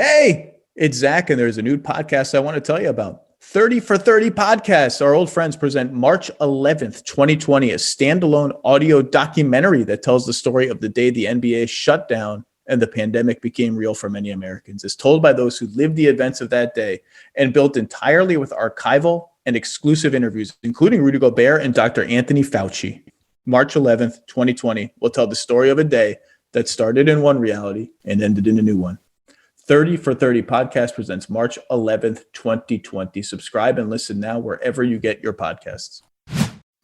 Hey, it's Zach, and there's a new podcast I want to tell you about. 30 for 30 podcasts. Our old friends present March 11th, 2020, a standalone audio documentary that tells the story of the day the NBA shut down and the pandemic became real for many Americans. It's told by those who lived the events of that day and built entirely with archival and exclusive interviews, including Rudy Gobert and Dr. Anthony Fauci. March 11th, 2020 will tell the story of a day that started in one reality and ended in a new one. 30 for 30 podcast presents March 11th, 2020. Subscribe and listen now wherever you get your podcasts.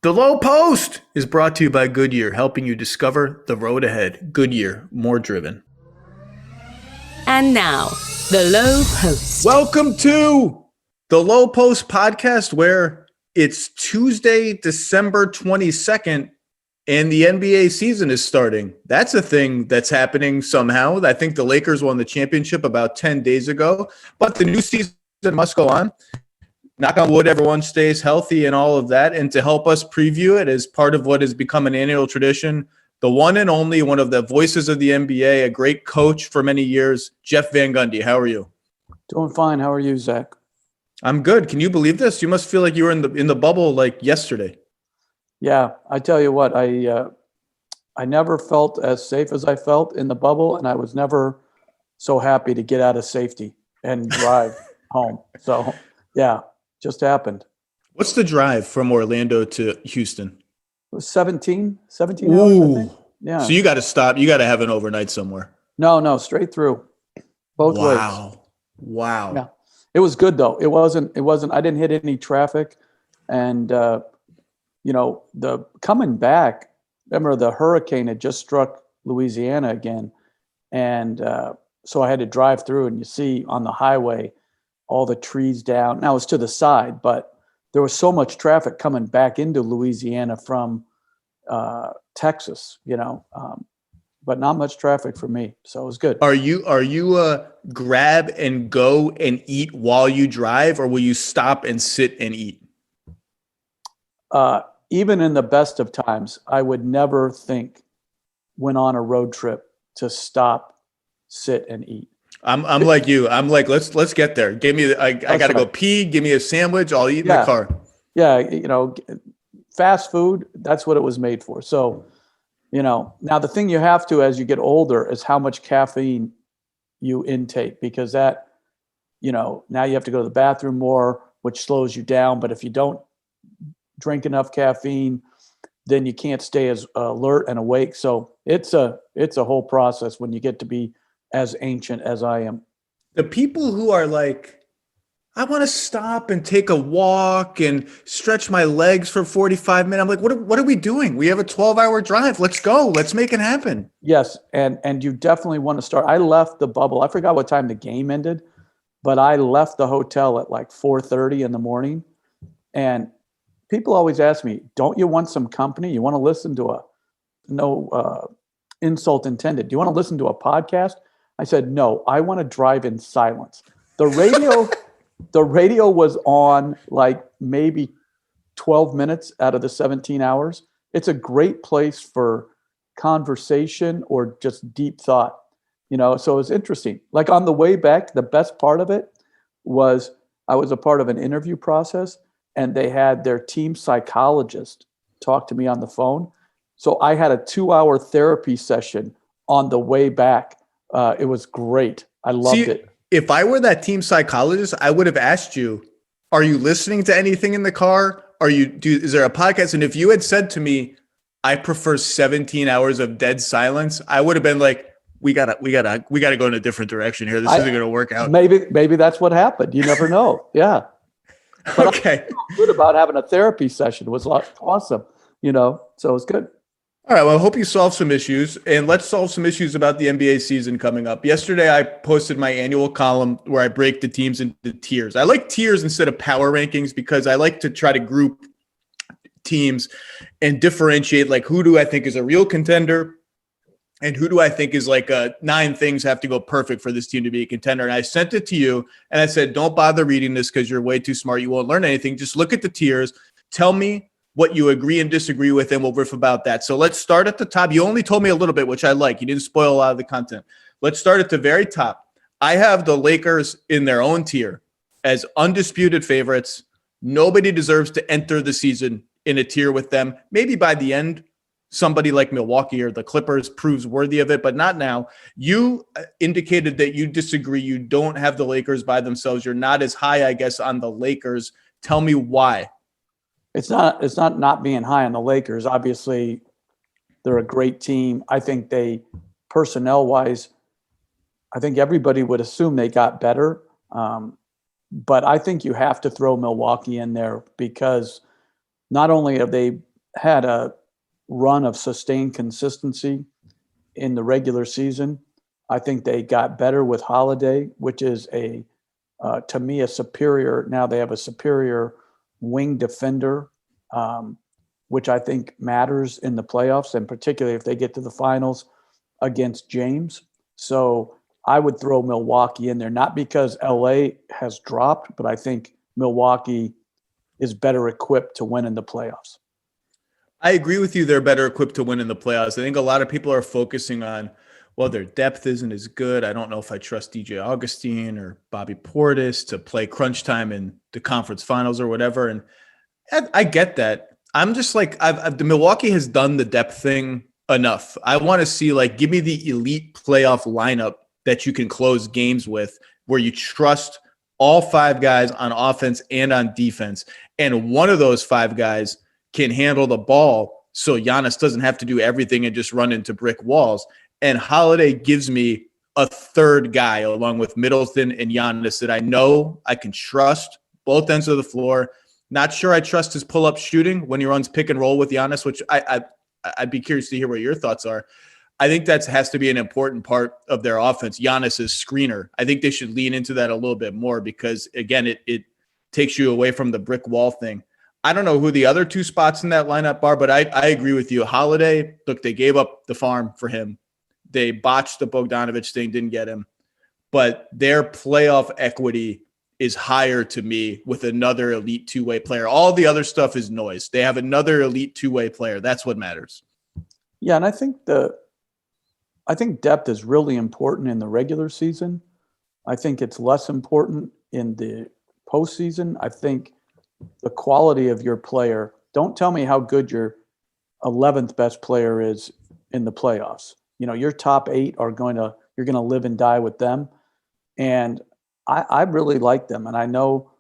The Lowe Post is brought to you by Goodyear, helping you discover the road ahead. Goodyear, more driven. And now, The Lowe Post. Welcome to The Lowe Post podcast, where it's Tuesday, December 22nd, and the NBA season is starting. That's a thing that's happening somehow. I think the Lakers won the championship about 10 days ago, but the new season must go on. Knock on wood, everyone stays healthy and all of that. And to help us preview it as part of what has become an annual tradition, the one and only, one of the voices of the NBA, a great coach for many years, Jeff Van Gundy. How are you? Doing fine. How are you, Zach? I'm good. Can you believe this? You must feel like you were in the bubble like yesterday. Yeah, I tell you what, I never felt as safe as I felt in the bubble, and I was never so happy to get out of safety and drive home. So, yeah, just happened. What's the drive from Orlando to Houston? It was 17 hours, I think. Yeah. So you got to stop. You got to have an overnight somewhere. No, straight through. Both ways. Wow. Yeah. It was good though. It wasn't, I didn't hit any traffic, and the coming back, remember the hurricane had just struck Louisiana again. And so I had to drive through, and you see on the highway, all the trees down. Now it's to the side, but there was so much traffic coming back into Louisiana from Texas, but not much traffic for me. So it was good. Are you grab and go and eat while you drive, or will you stop and sit and eat? Even in the best of times, I would never think when on a road trip to stop, sit, and eat. I'm like you. I'm like, let's get there. Give me, I got to go pee. Give me a sandwich. I'll eat in the car. Yeah. Fast food, that's what it was made for. So, now the thing you have to, as you get older, is how much caffeine you intake, because that, now you have to go to the bathroom more, which slows you down. But if you don't drink enough caffeine, then you can't stay as alert and awake. So it's a whole process when you get to be as ancient as I am. The people who are like, I want to stop and take a walk and stretch my legs for 45 minutes. I'm like, what are we doing? We have a 12-hour drive. Let's go. Let's make it happen. Yes. And you definitely want to start. I left the bubble. I forgot what time the game ended, but I left the hotel at like 4:30 in the morning. And people always ask me, don't you want some company? You want to listen to no insult intended. Do you want to listen to a podcast? I said, no, I want to drive in silence. The radio was on like maybe 12 minutes out of the 17 hours. It's a great place for conversation or just deep thought, so it was interesting. Like on the way back, the best part of it was I was a part of an interview process, and they had their team psychologist talk to me on the phone. So I had a 2-hour therapy session on the way back. It was great. I loved it. If I were that team psychologist, I would have asked you, are you listening to anything in the car? Is there a podcast? And if you had said to me, I prefer 17 hours of dead silence, I would have been like, we gotta go in a different direction here. This isn't going to work out. Maybe that's what happened. You never know. Yeah. But okay. Good about having a therapy session. It was awesome, so it was good. All right. Well, I hope you solve some issues, and let's solve some issues about the NBA season coming up. Yesterday, I posted my annual column where I break the teams into tiers. I like tiers instead of power rankings because I like to try to group teams and differentiate, like, who do I think is a real contender and who do I think is like 9 things have to go perfect for this team to be a contender. And I sent it to you, and I said, don't bother reading this because you're way too smart. You won't learn anything. Just look at the tiers. Tell me what you agree and disagree with, and we'll riff about that. So let's start at the top. You only told me a little bit, which I like. You didn't spoil a lot of the content. Let's start at the very top. I have the Lakers in their own tier as undisputed favorites. Nobody deserves to enter the season in a tier with them. Maybe by the end, somebody like Milwaukee or the Clippers proves worthy of it, but not now. You indicated that you disagree. You don't have the Lakers by themselves. You're not as high, I guess, on the Lakers. Tell me why. It's not being high on the Lakers. Obviously, they're a great team. I think personnel wise, I think everybody would assume they got better. But I think you have to throw Milwaukee in there because not only have they had a run of sustained consistency in the regular season, I think they got better with Holiday, which is to me a superior. Now they have a superior wing defender, which I think matters in the playoffs, and particularly if they get to the finals against James. So I would throw Milwaukee in there, not because LA has dropped, but I think Milwaukee is better equipped to win in the playoffs. I agree with you. They're better equipped to win in the playoffs. I think a lot of people are focusing on, well, their depth isn't as good. I don't know if I trust DJ Augustine or Bobby Portis to play crunch time in the conference finals or whatever. And I get that. I'm just like, the Milwaukee has done the depth thing enough. I want to see, like, give me the elite playoff lineup that you can close games with, where you trust all five guys on offense and on defense. And one of those five guys can handle the ball so Giannis doesn't have to do everything and just run into brick walls. And Holiday gives me a third guy along with Middleton and Giannis that I know I can trust both ends of the floor. Not sure I trust his pull-up shooting when he runs pick and roll with Giannis, which I'd be curious to hear what your thoughts are. I think that has to be an important part of their offense. Giannis's screener. I think they should lean into that a little bit more because, again, it takes you away from the brick wall thing. I don't know who the other two spots in that lineup are, but I agree with you. Holiday, look, they gave up the farm for him. They botched the Bogdanovich thing, didn't get him. But their playoff equity is higher to me with another elite two-way player. All the other stuff is noise. They have another elite two-way player. That's what matters. Yeah, and I think depth is really important in the regular season. I think it's less important in the postseason. I think the quality of your player, don't tell me how good your 11th best player is in the playoffs. You know, your top 8 you're going to live and die with them. And I really like them. And I know,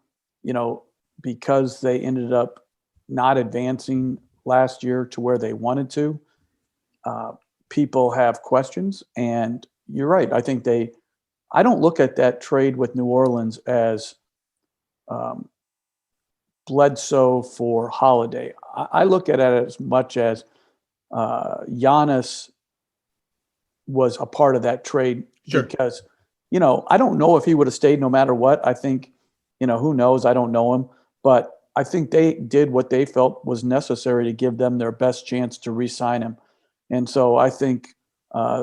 because they ended up not advancing last year to where they wanted to, people have questions. And you're right. I think I don't look at that trade with New Orleans as Bledsoe for Holiday. I look at it as much as Giannis was a part of that trade. Sure. Because, I don't know if he would have stayed no matter what. I think, who knows? I don't know him. But I think they did what they felt was necessary to give them their best chance to re-sign him. And so I think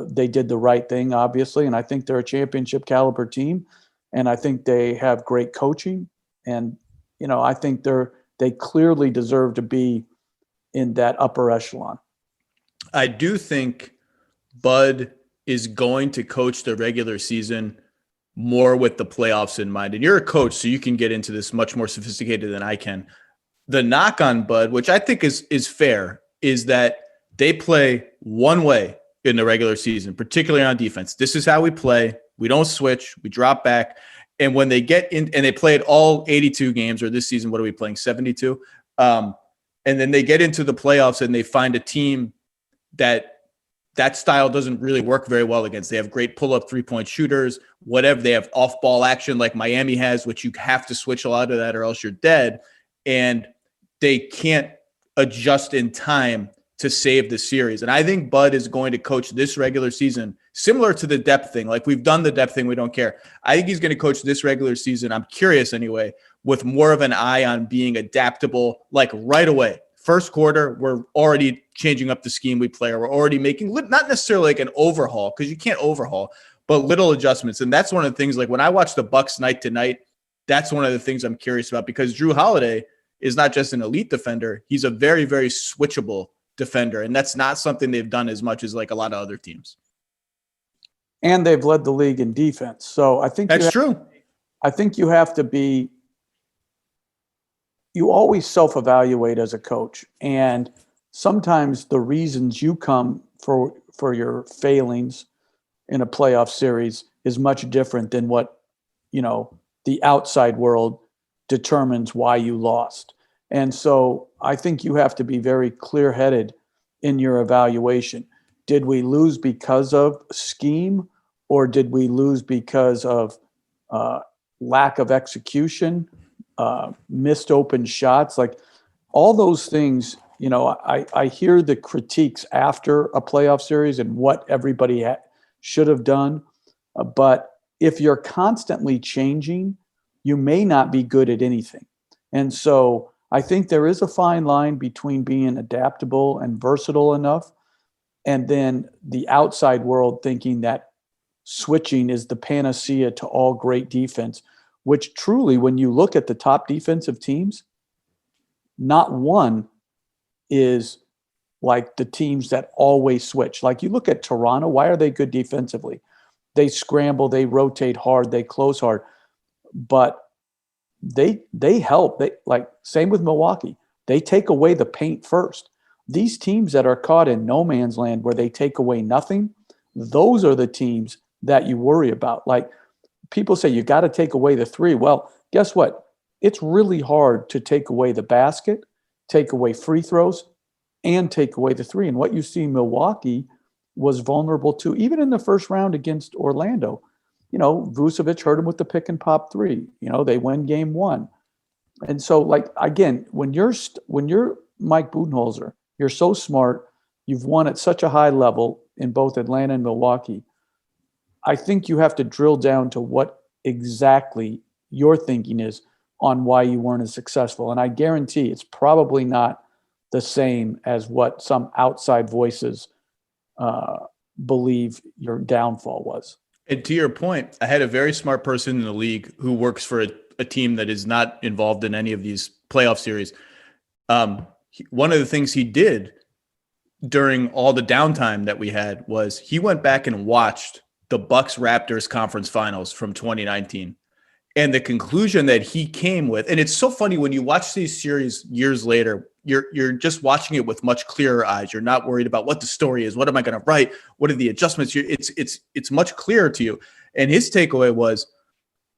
they did the right thing, obviously. And I think they're a championship caliber team. And I think they have great coaching. And, I think they clearly deserve to be in that upper echelon. I do think Bud is going to coach the regular season more with the playoffs in mind. And you're a coach, so you can get into this much more sophisticated than I can. The knock on Bud, which I think is fair, is that they play one way in the regular season, particularly on defense. This is how we play. We don't switch. We drop back. And when they get in, and they played all 82 games, or this season, what are we playing, 72? And then they get into the playoffs and they find a team that style doesn't really work very well against. They have great pull-up three-point shooters, whatever. They have off-ball action like Miami has, which you have to switch a lot of that or else you're dead. And they can't adjust in time to save the series. And I think Bud is going to coach this regular season similar to the depth thing. Like, we've done the depth thing. We don't care. I think he's going to coach this regular season. I'm curious anyway, with more of an eye on being adaptable, like right away. First quarter, we're already changing up the scheme we play. Or we're already making not necessarily like an overhaul, because you can't overhaul, but little adjustments. And that's one of the things, like when I watch the Bucks night to night, that's one of the things I'm curious about, because Drew Holiday is not just an elite defender. He's a very, very switchable defender. And that's not something they've done as much as like a lot of other teams. and they've led the league in defense. So I think That's true. I think you have to be. You always self-evaluate as a coach, and sometimes the reasons you come for your failings in a playoff series is much different than what, the outside world determines why you lost. And so I think you have to be very clear-headed in your evaluation. Did we lose because of scheme, or did we lose because of lack of execution, missed open shots? Like all those things, I hear the critiques after a playoff series and what everybody should have done. But if you're constantly changing, you may not be good at anything. And so I think there is a fine line between being adaptable and versatile enough, and then the outside world thinking that switching is the panacea to all great defense, which truly, when you look at the top defensive teams, not one is like the teams that always switch. Like you look at Toronto, why are they good defensively? They scramble, they rotate hard, they close hard, but they help. They like same with Milwaukee. They take away the paint first. These teams that are caught in no man's land where they take away nothing, those are the teams that you worry about. Like people say you got to take away the three. Well, guess what? It's really hard to take away the basket, take away free throws, and take away the three. And what you see Milwaukee was vulnerable to, even in the first round against Orlando. Vucevic hurt him with the pick and pop three. They win game one. And so, like, again, when you're Mike Budenholzer, you're so smart. You've won at such a high level in both Atlanta and Milwaukee. I think you have to drill down to what exactly your thinking is on why you weren't as successful. And I guarantee it's probably not the same as what some outside voices believe your downfall was. And to your point, I had a very smart person in the league who works for a team that is not involved in any of these playoff series. One of the things he did during all the downtime that we had was he went back and watched the Bucks Raptors conference finals from 2019. And the conclusion that he came with, and it's so funny when you watch these series years later, you're just watching it with much clearer eyes. You're not worried about what the story is. What am I going to write? What are the adjustments? It's much clearer to you. And his takeaway was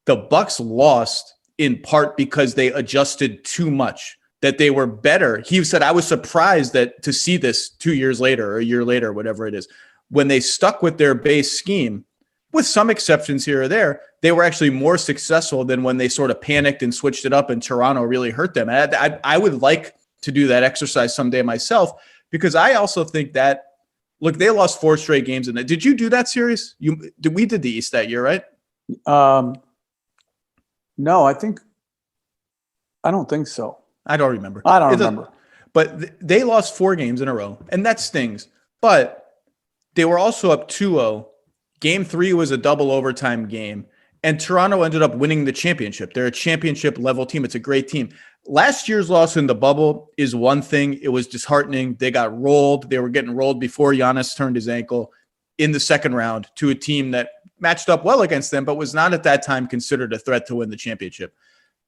the Bucks lost in part because they adjusted too much, that they were better. He said, I was surprised to see this 2 years later or a year later, whatever it is, when they stuck with their base scheme, with some exceptions here or there, they were actually more successful than when they sort of panicked and switched it up and Toronto really hurt them. And I would like to do that exercise someday myself, because I also think that, look, they lost 4 straight games in that. Did you do that series? We did the East that year, right? No, I don't think so. I don't remember. I don't remember. But they lost 4 games in a row, and that stings. But they were also up 2-0. Game 3 was a double overtime game, and Toronto ended up winning the championship. They're a championship level team. It's a great team. Last year's loss in the bubble is one thing. It was disheartening. They got rolled. They were getting rolled before Giannis turned his ankle in the second round to a team that matched up well against them, but was not at that time considered a threat to win the championship.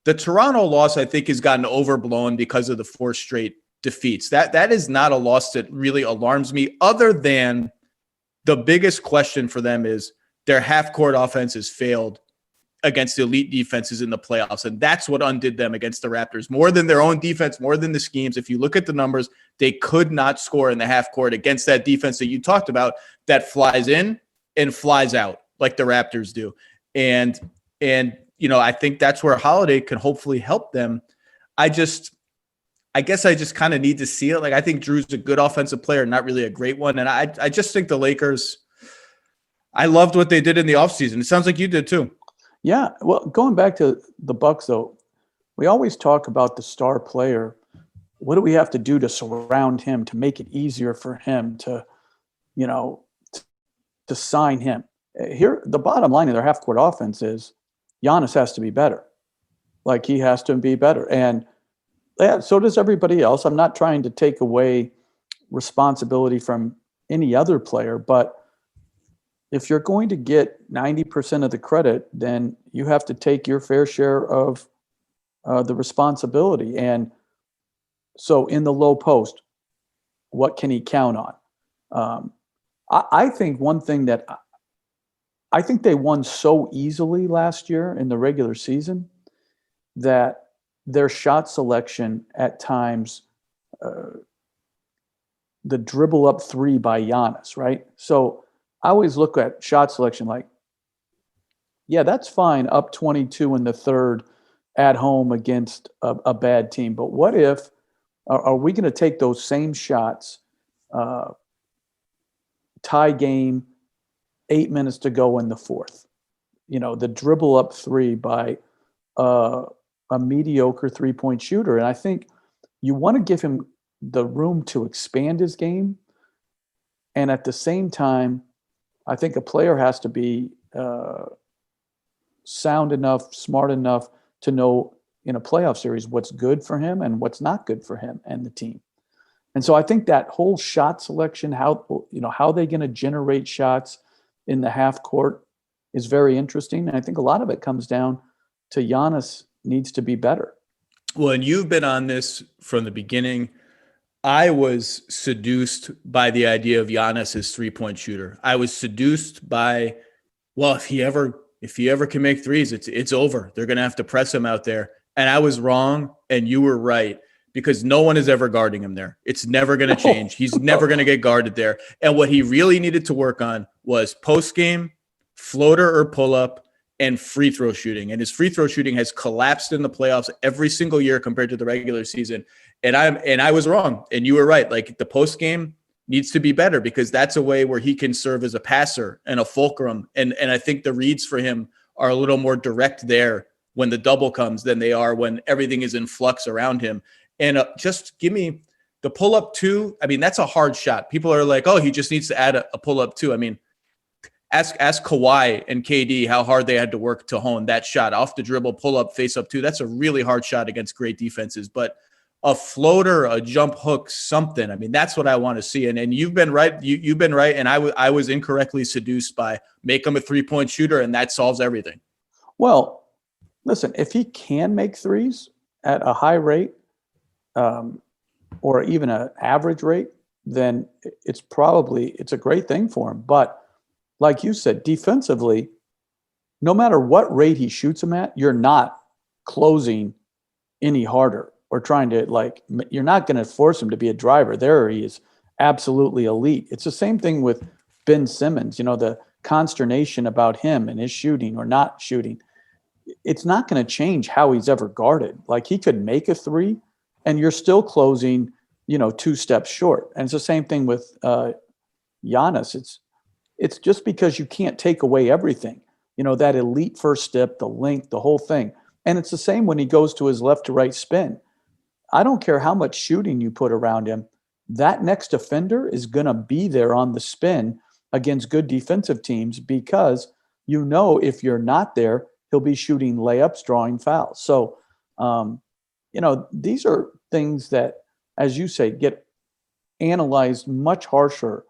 The Toronto loss, I think, has gotten overblown because of the 4 straight defeats. That is not a loss that really alarms me, other than the biggest question for them is their half-court offense has failed against elite defenses in the playoffs, and that's what undid them against the Raptors. More than their own defense, more than the schemes. If you look at the numbers, they could not score in the half-court against that defense that you talked about that flies in and flies out like the Raptors do. And I think that's where Holiday can hopefully help them. I guess I just kind of need to see it. Like, I think Drew's a good offensive player, not really a great one. And I just think the Lakers, I loved what they did in the offseason. It sounds like you did too. Yeah. Well, going back to the Bucks, though, we always talk about the star player. What do we have to do to surround him, to make it easier for him to sign him? Here, the bottom line of their half-court offense is Giannis has to be better. Like, he has to be better. And yeah, so does everybody else. I'm not trying to take away responsibility from any other player, but if you're going to get 90% of the credit, then you have to take your fair share of the responsibility. And so in the low post, what can he count on? I think one thing that I think they won so easily last year in the regular season that their shot selection at times, the dribble up three by Giannis, right? So I always look at shot selection like, yeah, that's fine, up 22 in the third at home against a bad team. But what if, are we going to take those same shots, tie game, 8 minutes to go in the fourth? The dribble up three by a mediocre three-point shooter. And I think you want to give him the room to expand his game. And at the same time, I think a player has to be sound enough, smart enough to know in a playoff series what's good for him and what's not good for him and the team. And so I think that whole shot selection, how they're going to generate shots in the half court is very interesting. And I think a lot of it comes down to Giannis needs to be better. Well, and you've been on this from the beginning. I was seduced by the idea of Giannis as three-point shooter. I was seduced by, well, if he ever can make threes, it's over. They're going to have to press him out there. And I was wrong, and you were right, because no one is ever guarding him there. It's never going to change. He's never going to get guarded there. And what he really needed to work on was post-game, floater or pull-up, and free throw shooting. And his free throw shooting has collapsed in the playoffs every single year compared to the regular season. And I was wrong, and you were right. Like, the post-game needs to be better, because that's a way where he can serve as a passer and a fulcrum. And I think the reads for him are a little more direct there when the double comes than they are when everything is in flux around him. And just give me the pull-up two. I mean, that's a hard shot. People are like, oh, he just needs to add a pull-up two. I mean, ask Kawhi and KD how hard they had to work to hone that shot. Off the dribble, pull-up, face-up two. That's a really hard shot against great defenses. But a floater, a jump hook, something. I mean, that's what I want to see. And you've been right. You've been right. And I was incorrectly seduced by make him a three-point shooter, and that solves everything. Well, listen, if he can make threes at a high rate, or even an average rate, then it's a great thing for him. But like you said, defensively, no matter what rate he shoots him at, you're not closing any harder or trying to, you're not going to force him to be a driver. There he is absolutely elite. It's the same thing with Ben Simmons, the consternation about him and his shooting or not shooting. It's not going to change how he's ever guarded. Like, he could make a three and you're still closing, 2 steps short. And it's the same thing with Giannis. It's just because you can't take away everything, that elite first step, the length, the whole thing. And it's the same when he goes to his left to right spin. I don't care how much shooting you put around him. That next defender is going to be there on the spin against good defensive teams, because if you're not there, he'll be shooting layups, drawing fouls. So, these are things that, as you say, get analyzed much harsher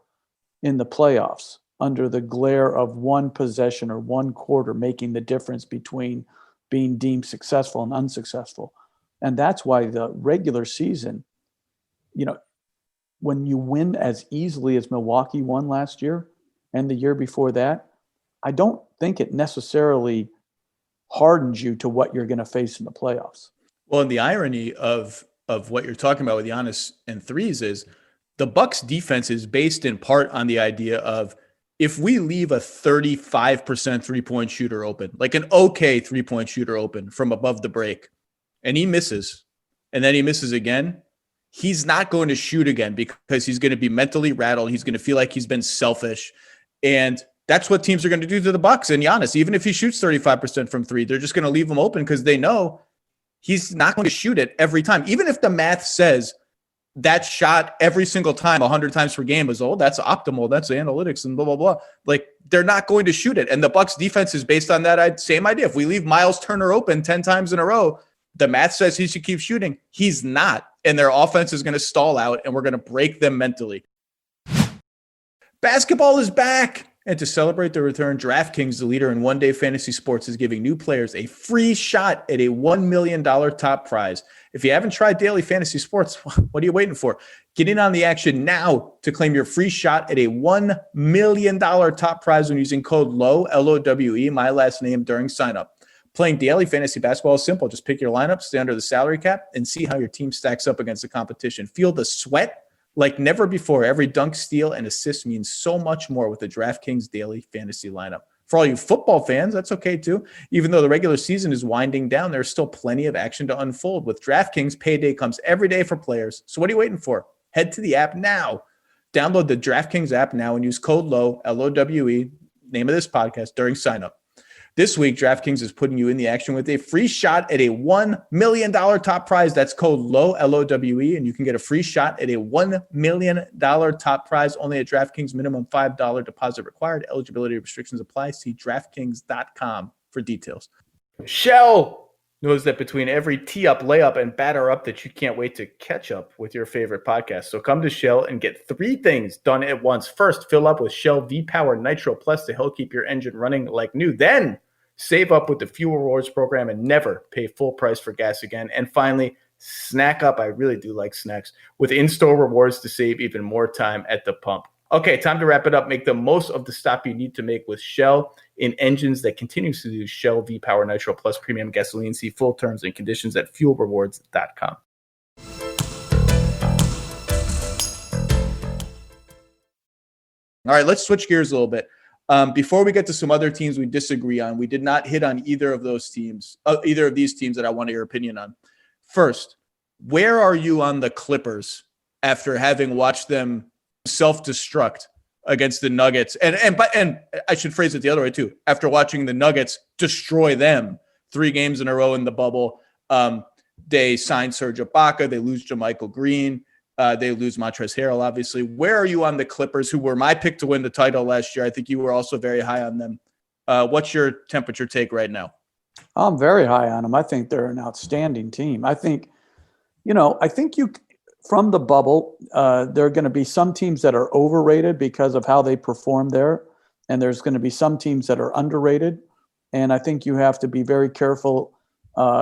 in the playoffs under the glare of one possession or one quarter making the difference between being deemed successful and unsuccessful. And that's why the regular season, when you win as easily as Milwaukee won last year and the year before that, I don't think it necessarily hardens you to what you're going to face in the playoffs. Well, and the irony of what you're talking about with Giannis and threes is the Bucks defense is based in part on the idea of, if we leave a 35% three-point shooter open, like an okay three-point shooter open from above the break, and he misses, and then he misses again, he's not going to shoot again because he's going to be mentally rattled. He's going to feel like he's been selfish. And that's what teams are going to do to the Bucks and Giannis. Even if he shoots 35% from three, they're just going to leave him open because they know he's not going to shoot it every time. Even if the math says that shot every single time, 100 times per game is, that's optimal, that's analytics and blah, blah, blah. Like, they're not going to shoot it. And the Bucks defense is based on that same idea. If we leave Miles Turner open 10 times in a row, the math says he should keep shooting. He's not. And their offense is going to stall out, and we're going to break them mentally. Basketball is back. And to celebrate the return, DraftKings, the leader in one-day fantasy sports, is giving new players a free shot at a $1 million top prize. If you haven't tried daily fantasy sports, what are you waiting for? Get in on the action now to claim your free shot at a $1 million top prize when using code LOWE, L-O-W-E, my last name, during signup. Playing daily fantasy basketball is simple. Just pick your lineup, stay under the salary cap, and see how your team stacks up against the competition. Feel the sweat like never before. Every dunk, steal, and assist means so much more with the DraftKings daily fantasy lineup. For all you football fans, that's okay too. Even though the regular season is winding down, there's still plenty of action to unfold. With DraftKings, payday comes every day for players. So what are you waiting for? Head to the app now. Download the DraftKings app now and use code LOWE, L-O-W-E, name of this podcast, during signup. This week, DraftKings is putting you in the action with a free shot at a $1 million top prize. That's code LOWE, L-O-W-E, and you can get a free shot at a $1 million top prize only at DraftKings. Minimum $5 deposit required. Eligibility restrictions apply. See DraftKings.com for details. Shell knows that between every tee up, layup, and batter up that you can't wait to catch up with your favorite podcast. So come to Shell and get 3 things done at once. First, fill up with Shell V-Power Nitro Plus to help keep your engine running like new. Then, save up with the Fuel Rewards program and never pay full price for gas again. And finally, snack up. I really do like snacks with in-store rewards to save even more time at the pump. Okay, time to wrap it up. Make the most of the stop you need to make with Shell in engines that continues to use Shell V-Power Nitro Plus Premium Gasoline. See full terms and conditions at fuelrewards.com. All right, let's switch gears a little bit. Before we get to some other teams we disagree on, we did not hit on either of these teams that I want your opinion on. First, where are you on the Clippers after having watched them self-destruct against the Nuggets? And I should phrase it the other way too. After watching the Nuggets destroy them 3 games in a row in the bubble, they signed Serge Ibaka, they lose JaMychal Green. They lose Montrezl Harrell, obviously. Where are you on the Clippers, who were my pick to win the title last year? I think you were also very high on them. What's your temperature take right now? I'm very high on them. I think they're an outstanding team. I think you from the bubble, there are going to be some teams that are overrated because of how they perform there, and there's going to be some teams that are underrated. And I think you have to be very careful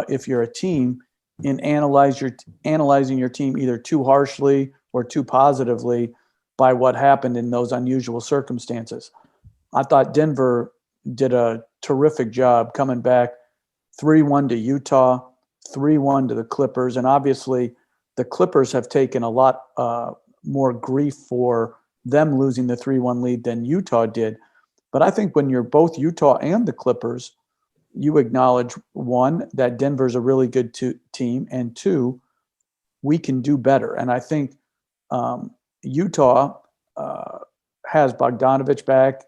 if you're a team in analyzing your team either too harshly or too positively by what happened in those unusual circumstances. I thought Denver did a terrific job coming back 3-1 to Utah, 3-1 to the Clippers. And obviously the Clippers have taken a lot more grief for them losing the 3-1 lead than Utah did. But I think when you're both Utah and the Clippers, you acknowledge, 1, that Denver's a really good team, and 2, we can do better. And I think Utah has Bogdanovich back,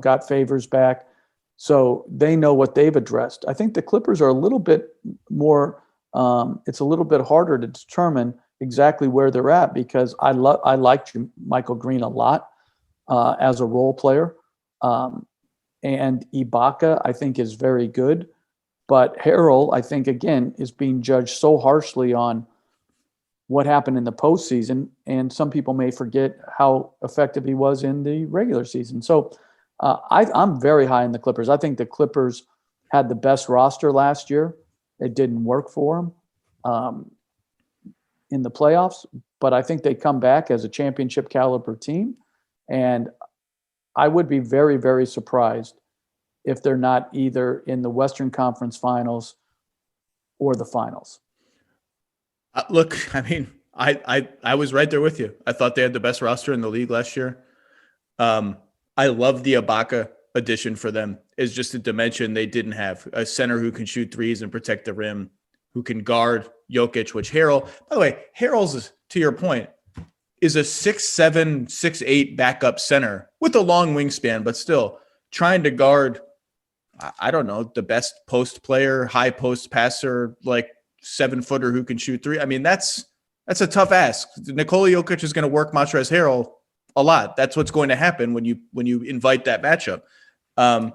got Favors back, so they know what they've addressed. I think the Clippers are a little bit more. It's a little bit harder to determine exactly where they're at because I liked Michael Green a lot as a role player. And Ibaka, I think, is very good. But Harrell, I think, again, is being judged so harshly on what happened in the postseason. And some people may forget how effective he was in the regular season. So I'm very high in the Clippers. I think the Clippers had the best roster last year. It didn't work for them in the playoffs. But I think they come back as a championship caliber team. And I would be very, very surprised if they're not either in the Western Conference Finals or the Finals. Look, I mean, I was right there with you. I thought they had the best roster in the league last year. I love the Ibaka addition for them. Is just a dimension they didn't have. A center who can shoot threes and protect the rim, who can guard Jokic, which Harrell, by the way, Harrell's, to your point, is a 6'7", 6'8" backup center with a long wingspan, but still trying to guard, I don't know, the best post player, high post passer, like 7-footer who can shoot 3. I mean, that's a tough ask. Nikola Jokic is going to work Montrezl Harrell a lot. That's what's going to happen when you invite that matchup. I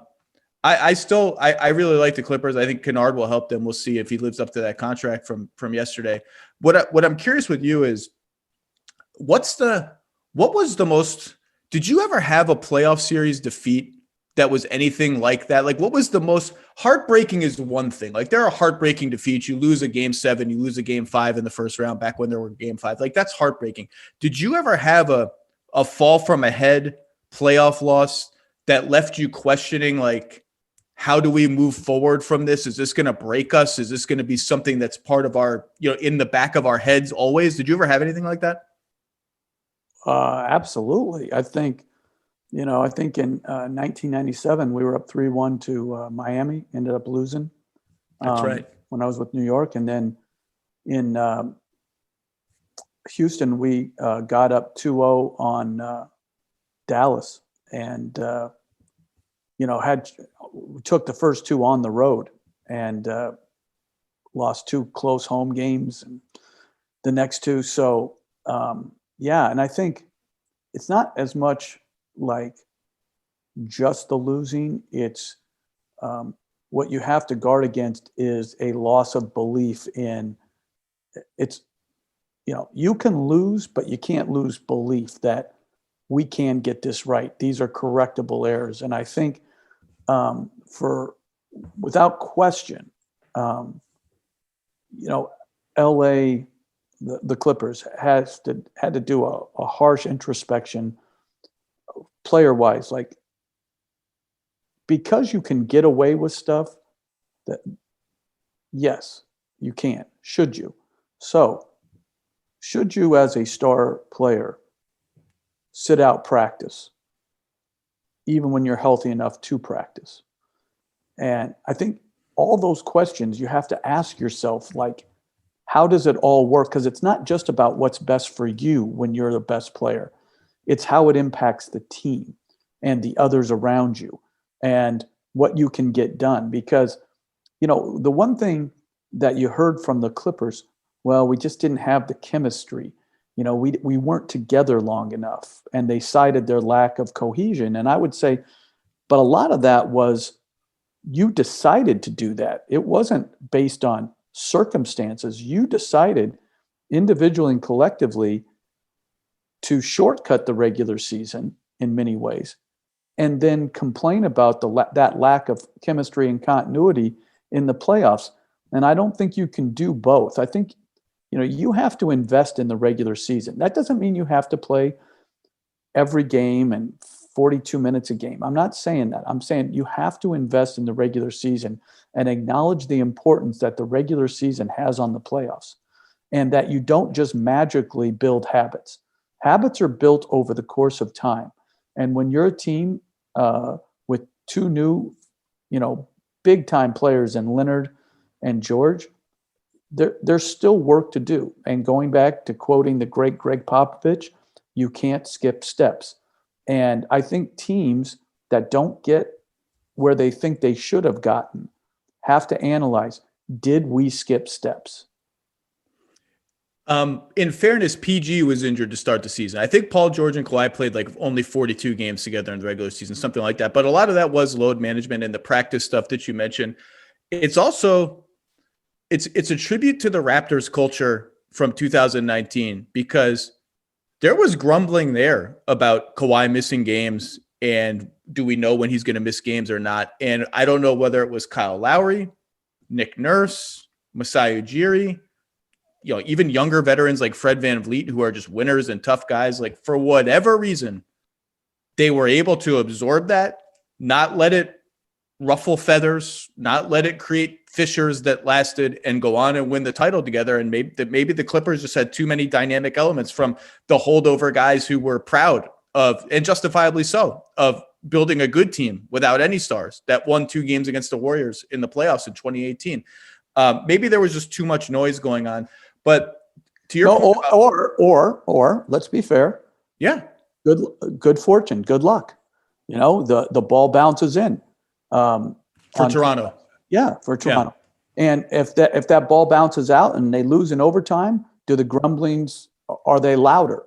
really like the Clippers. I think Kennard will help them. We'll see if he lives up to that contract from yesterday. What I'm curious with you is, what was the most Did you ever have a playoff series defeat that was anything like that? Like, what was the most heartbreaking is one thing. Like, there are heartbreaking defeats. You lose a game 7, you lose a game 5 in the first round back when there were game 5. Like, that's heartbreaking. Did you ever have a fall from ahead playoff loss that left you questioning, like, how do we move forward from this? Is this going to break us? Is this going to be something that's part of our, in the back of our heads always? Did you ever have anything like that? Absolutely. I think in 1997, we were up 3-1 to Miami, ended up losing. That's right. When I was with New York. And then in Houston, we got up 2-0 on Dallas and, we took the first 2 on the road and lost 2 close home games and the next 2. So, and I think it's not as much like just the losing. It's what you have to guard against is a loss of belief in it's, you can lose, but you can't lose belief that we can get this right. These are correctable errors. And I think without question, LA, the Clippers had to do a harsh introspection player-wise, like, because you can get away with stuff that, yes, you can. Should you? So, should you as a star player sit out practice, even when you're healthy enough to practice? And I think all those questions you have to ask yourself, like, how does it all work? Because it's not just about what's best for you when you're the best player. It's how it impacts the team and the others around you and what you can get done. Because, the one thing that you heard from the Clippers, well, we just didn't have the chemistry. We weren't together long enough, and they cited their lack of cohesion. And I would say, but a lot of that was you decided to do that. It wasn't based on circumstances. You decided individually and collectively to shortcut the regular season in many ways, and then complain about that lack of chemistry and continuity in the playoffs. And I don't think you can do both. I think, you have to invest in the regular season. That doesn't mean you have to play every game and 42 minutes a game. I'm not saying that. I'm saying you have to invest in the regular season and acknowledge the importance that the regular season has on the playoffs, and that you don't just magically build habits. Habits are built over the course of time. And when you're a team with 2 new, big time players in Leonard and George, there's still work to do. And going back to quoting the great Greg Popovich, you can't skip steps. And I think teams that don't get where they think they should have gotten have to analyze, did we skip steps? In fairness, PG was injured to start the season. I think Paul George and Kawhi played like only 42 games together in the regular season, something like that. But a lot of that was load management and the practice stuff that you mentioned. It's also, it's a tribute to the Raptors culture from 2019, because there was grumbling there about Kawhi missing games, and do we know when he's going to miss games or not? And I don't know whether it was Kyle Lowry, Nick Nurse, Masai Ujiri, even younger veterans like Fred VanVleet, who are just winners and tough guys. Like, for whatever reason, they were able to absorb that, not let it ruffle feathers, not let it create fissures that lasted, and go on and win the title together. And maybe the Clippers just had too many dynamic elements from the holdover guys who were proud of, and justifiably so, of building a good team without any stars that won 2 games against the Warriors in the playoffs in 2018. Maybe there was just too much noise going on. But to your point, or let's be fair. Yeah. Good fortune, good luck. The ball bounces in. For Toronto. Yeah, for Toronto. Yeah. And if that ball bounces out and they lose in overtime, do the grumblings, are they louder?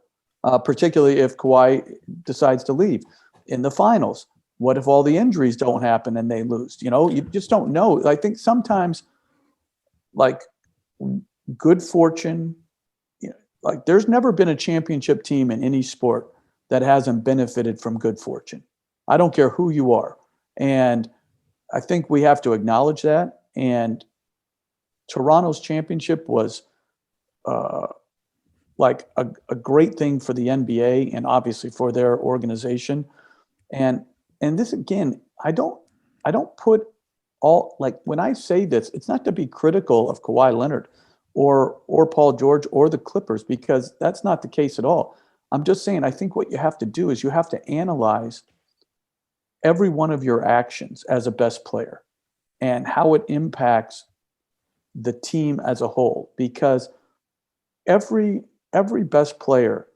Particularly if Kawhi decides to leave in the finals. What if all the injuries don't happen and they lose? You just don't know. I think sometimes, like, good fortune, like, there's never been a championship team in any sport that hasn't benefited from good fortune. I don't care who you are. And I think we have to acknowledge that. And Toronto's championship was like a great thing for the NBA and obviously for their organization. And this, again, I don't put all, like, when I say this, it's not to be critical of Kawhi Leonard or Paul George or the Clippers, because that's not the case at all. I'm just saying, I think what you have to do is you have to analyze every one of your actions as a best player and how it impacts the team as a whole, because every best player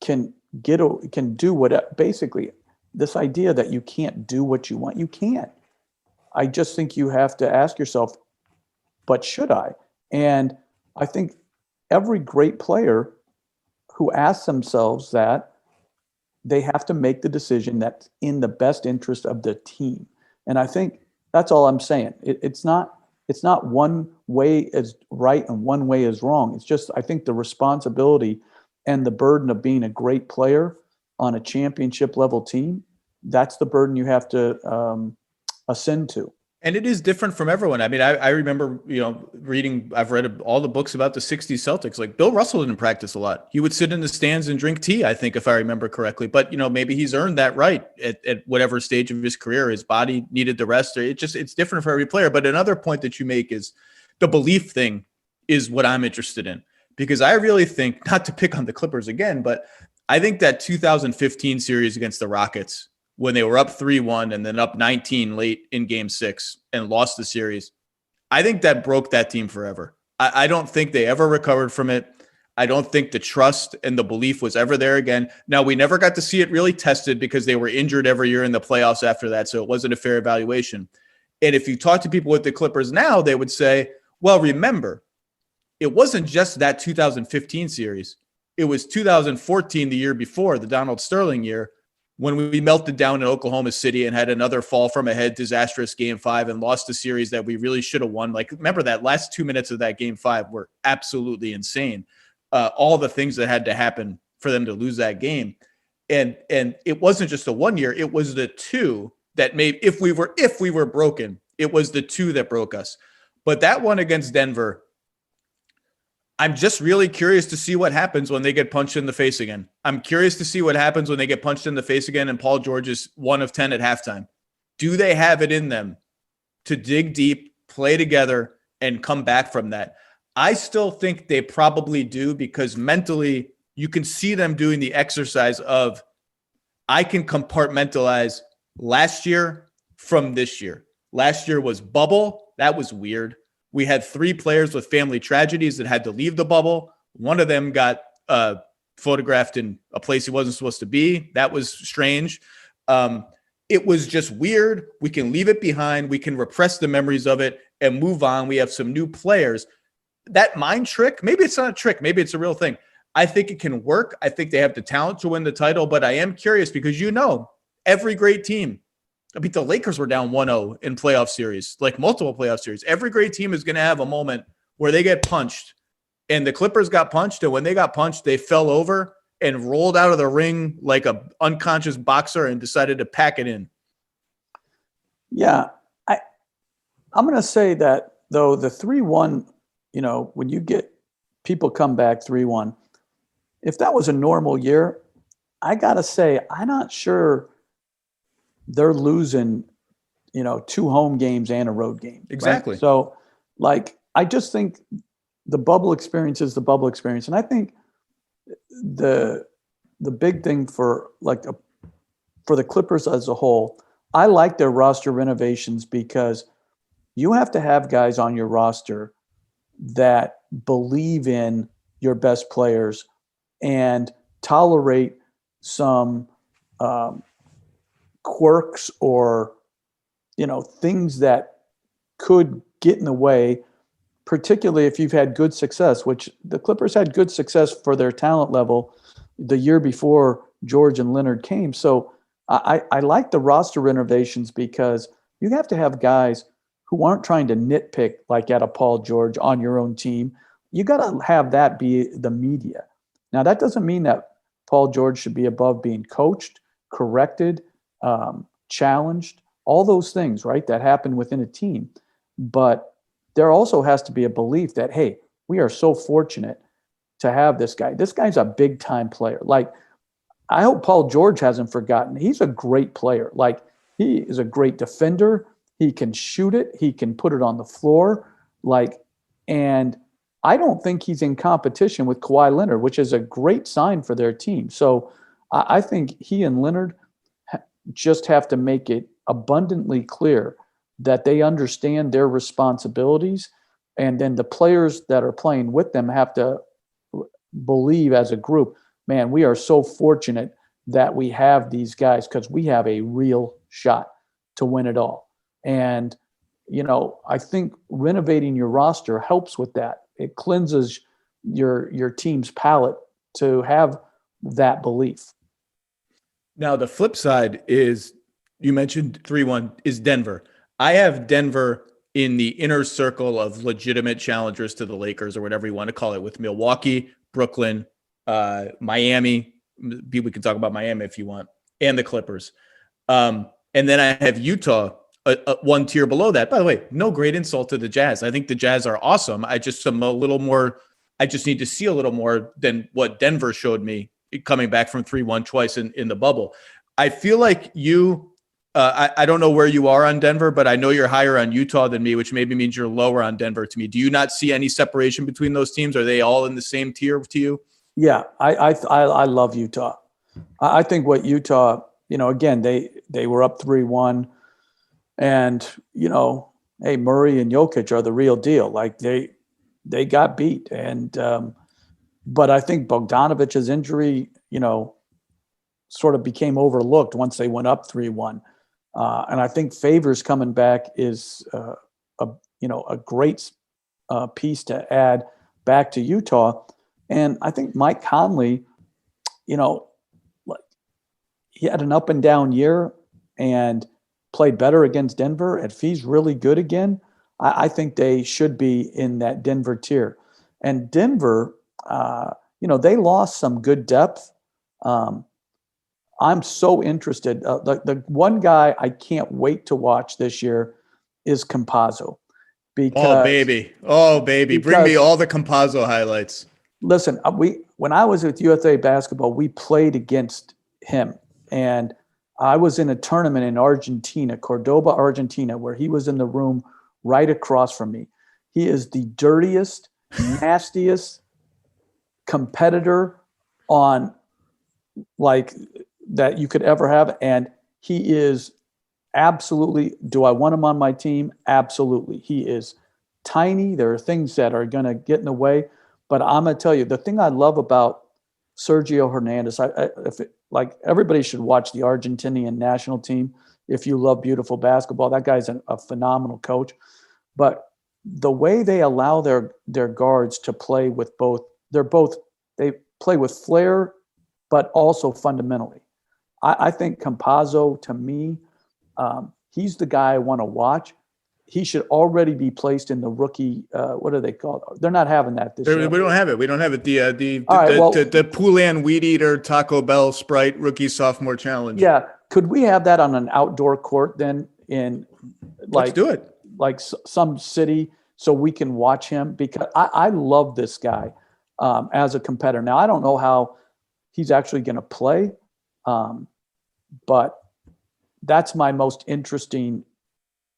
can do what, basically, this idea that you can't do what you want, you can't. I just think you have to ask yourself, but should I? And I think every great player who asks themselves that, they have to make the decision that's in the best interest of the team. And I think that's all I'm saying. It's not one way is right and one way is wrong. It's just, I think the responsibility and the burden of being a great player on a championship level team, that's the burden you have to ascend to. And it is different from everyone. I mean, I remember, I've read all the books about the 60s Celtics. Like, Bill Russell didn't practice a lot. He would sit in the stands and drink tea, I think, if I remember correctly. But, maybe he's earned that right at whatever stage of his career. His body needed the rest. It's different for every player. But another point that you make is the belief thing is what I'm interested in. Because I really think, not to pick on the Clippers again, but I think that 2015 series against the Rockets, when they were up 3-1 and then up 19 late in game 6 and lost the series, I think that broke that team forever. I don't think they ever recovered from it. I don't think the trust and the belief was ever there again. Now, we never got to see it really tested because they were injured every year in the playoffs after that, so it wasn't a fair evaluation. And if you talk to people with the Clippers now, they would say, well, remember, it wasn't just that 2015 series. It was 2014, the year before, the Donald Sterling year, when we melted down in Oklahoma City and had another fall from ahead, disastrous game 5 and lost a series that we really should have won. Like, remember that last 2 minutes of that game 5 were absolutely insane. All the things that had to happen for them to lose that game. And it wasn't just the 1 year, it was the 2 that made, if we were broken, it was the 2 that broke us. But that one against Denver, I'm just really curious to see what happens when they get punched in the face again. I'm curious to see what happens when they get punched in the face again and Paul George is 1 of 10 at halftime. Do they have it in them to dig deep, play together, and come back from that? I still think they probably do, because mentally you can see them doing the exercise of, I can compartmentalize last year from this year. Last year was bubble. That was weird. We had 3 players with family tragedies that had to leave the bubble. One of them got photographed in a place he wasn't supposed to be. That was strange. It was just weird. We can leave it behind. We can repress the memories of it and move on. We have some new players. That mind trick, maybe it's not a trick. Maybe it's a real thing. I think it can work. I think they have the talent to win the title, but I am curious because, every great team, I mean, the Lakers were down 1-0 in playoff series, like multiple playoff series. Every great team is going to have a moment where they get punched, and the Clippers got punched. And when they got punched, they fell over and rolled out of the ring like a unconscious boxer and decided to pack it in. Yeah. I'm going to say that, though, the 3-1, when you get people come back 3-1, if that was a normal year, I got to say, I'm not sure they're losing, 2 home games and a road game. Exactly. Right? So, I just think the bubble experience is the bubble experience. And I think the big thing for the Clippers as a whole, I like their roster renovations, because you have to have guys on your roster that believe in your best players and tolerate some quirks or, things that could get in the way, particularly if you've had good success, which the Clippers had good success for their talent level the year before George and Leonard came. So I like the roster renovations, because you have to have guys who aren't trying to nitpick like at a Paul George on your own team. You got to have that be the media. Now, that doesn't mean that Paul George should be above being coached, corrected, challenged, all those things, right, that happen within a team. But there also has to be a belief that, hey, we are so fortunate to have this guy. This guy's a big time player. Like, I hope Paul George hasn't forgotten. He's a great player. Like, he is a great defender. He can shoot it. He can put it on the floor. Like, and I don't think he's in competition with Kawhi Leonard, which is a great sign for their team. So I think he and Leonard just have to make it abundantly clear that they understand their responsibilities. And then the players that are playing with them have to believe as a group, man, we are so fortunate that we have these guys because we have a real shot to win it all. And, you know, I think renovating your roster helps with that. It cleanses your team's palate to have that belief. Now, the flip side is, you mentioned 3-1 is Denver. I have Denver in the inner circle of legitimate challengers to the Lakers, or whatever you want to call it, with Milwaukee, Brooklyn, Miami. We can talk about Miami if you want, and the Clippers. And then I have Utah one tier below that. By the way, no great insult to the Jazz. I think the Jazz are awesome. I just need to see a little more than what Denver showed me coming back from 3-1 twice in the bubble. I feel like you, I don't know where you are on Denver, but I know you're higher on Utah than me, which maybe means you're lower on Denver to me. Do you not see any separation between those teams? Are they all in the same tier to you? Yeah, I love Utah. I think what Utah, you know, again, they were up 3-1, and, you know, hey, Murray and Jokic are the real deal. Like, they got beat, and but I think Bogdanovic's injury, you know, sort of became overlooked once they went up 3-1, and I think Favors coming back is a great piece to add back to Utah. And I think Mike Conley, you know, like, he had an up and down year and played better against Denver. If he's really good again, I think they should be in that Denver tier. And Denver, you know, they lost some good depth. I'm so interested. The one guy I can't wait to watch this year is Campazzo. Because, oh baby, bring me all the Campazzo highlights. Listen, when I was with USA Basketball, we played against him, and I was in a tournament in Argentina, Cordoba, Argentina, where he was in the room right across from me. He is the dirtiest, nastiest competitor on, like, that you could ever have, and he is absolutely. Do I want him on my team? Absolutely. He is tiny. There are things that are going to get in the way. But I'm going to tell you, the thing I love about Sergio Hernandez, like, everybody should watch the Argentinian national team if you love beautiful basketball. That guy's a phenomenal coach. But the way they allow their guards to play with they play with flair, but also fundamentally. I think Campazzo, to me, he's the guy I want to watch. He should already be placed in the rookie. What are they called? They're not having that this year. We don't have it. We don't have it. The Poulan Weed Eater Taco Bell Sprite Rookie Sophomore Challenge. Yeah, could we have that on an outdoor court then? Let's do it. Like some city, so we can watch him, because I love this guy as a competitor. Now, I don't know how he's actually going to play, but that's my most interesting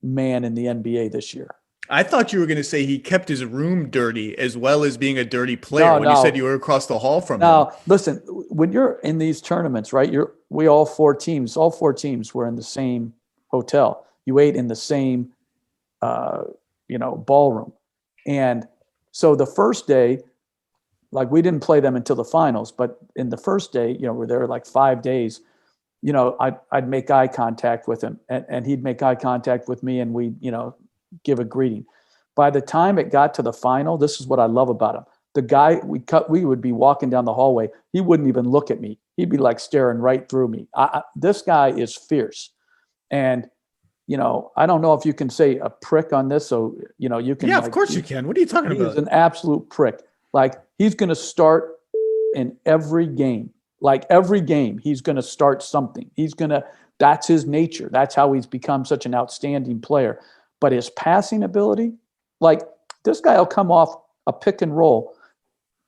man in the NBA this year. I thought you were going to say he kept his room dirty as well as being a dirty player. You said you were across the hall from him. Now, listen, when you're in these tournaments, right? All four teams were in the same hotel. You ate in the same, ballroom. And so the first day, like, we didn't play them until the finals, but in the first day, we're there like 5 days. I'd make eye contact with him, and he'd make eye contact with me, and we'd, give a greeting. By the time it got to the final, this is what I love about him. The guy we would be walking down the hallway. He wouldn't even look at me. He'd be like staring right through me. This guy is fierce. And, I don't know if you can say a prick on this. So, you can. Yeah, of course you can. What are you talking about? He's an absolute prick. Like, he's going to start in every game. Like every game, he's going to start something. That's his nature. That's how he's become such an outstanding player. But his passing ability, like this guy will come off a pick and roll,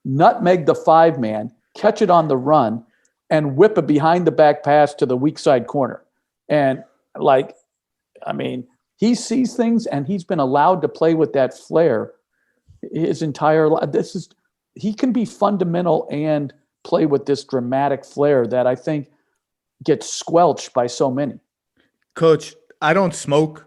nutmeg the 5-man, catch it on the run, and whip a behind the back pass to the weak side corner. And he sees things, and he's been allowed to play with that flair his entire life. He can be fundamental and play with this dramatic flair that I think gets squelched by so many. Coach, I don't smoke.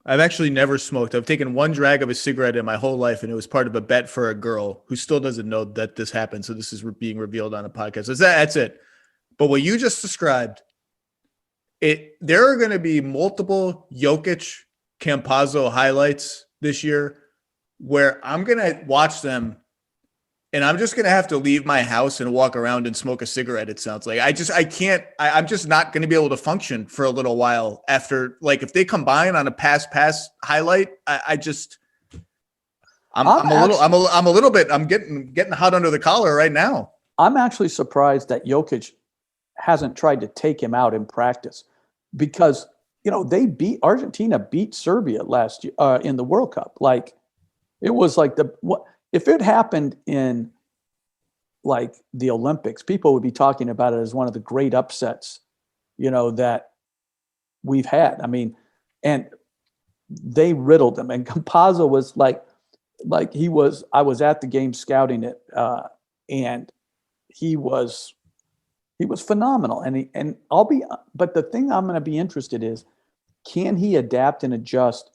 I've actually never smoked. I've taken one drag of a cigarette in my whole life, and it was part of a bet for a girl who still doesn't know that this happened. So this is being revealed on a podcast. So that's it. But what you just described, there are going to be multiple Jokic, Campazzo highlights this year where I'm going to watch them, and I'm just going to have to leave my house and walk around and smoke a cigarette. It sounds like I'm just not going to be able to function for a little while after, like, if they combine on a pass highlight, I'm getting hot under the collar right now. I'm actually surprised that Jokic hasn't tried to take him out in practice, because, Argentina beat Serbia last year in the World Cup. Like, it was like if it happened in like the Olympics, people would be talking about it as one of the great upsets, that we've had. I mean, and they riddled him. And Campazzo was I was at the game scouting it, and he was phenomenal. But the thing I'm going to be interested is, can he adapt and adjust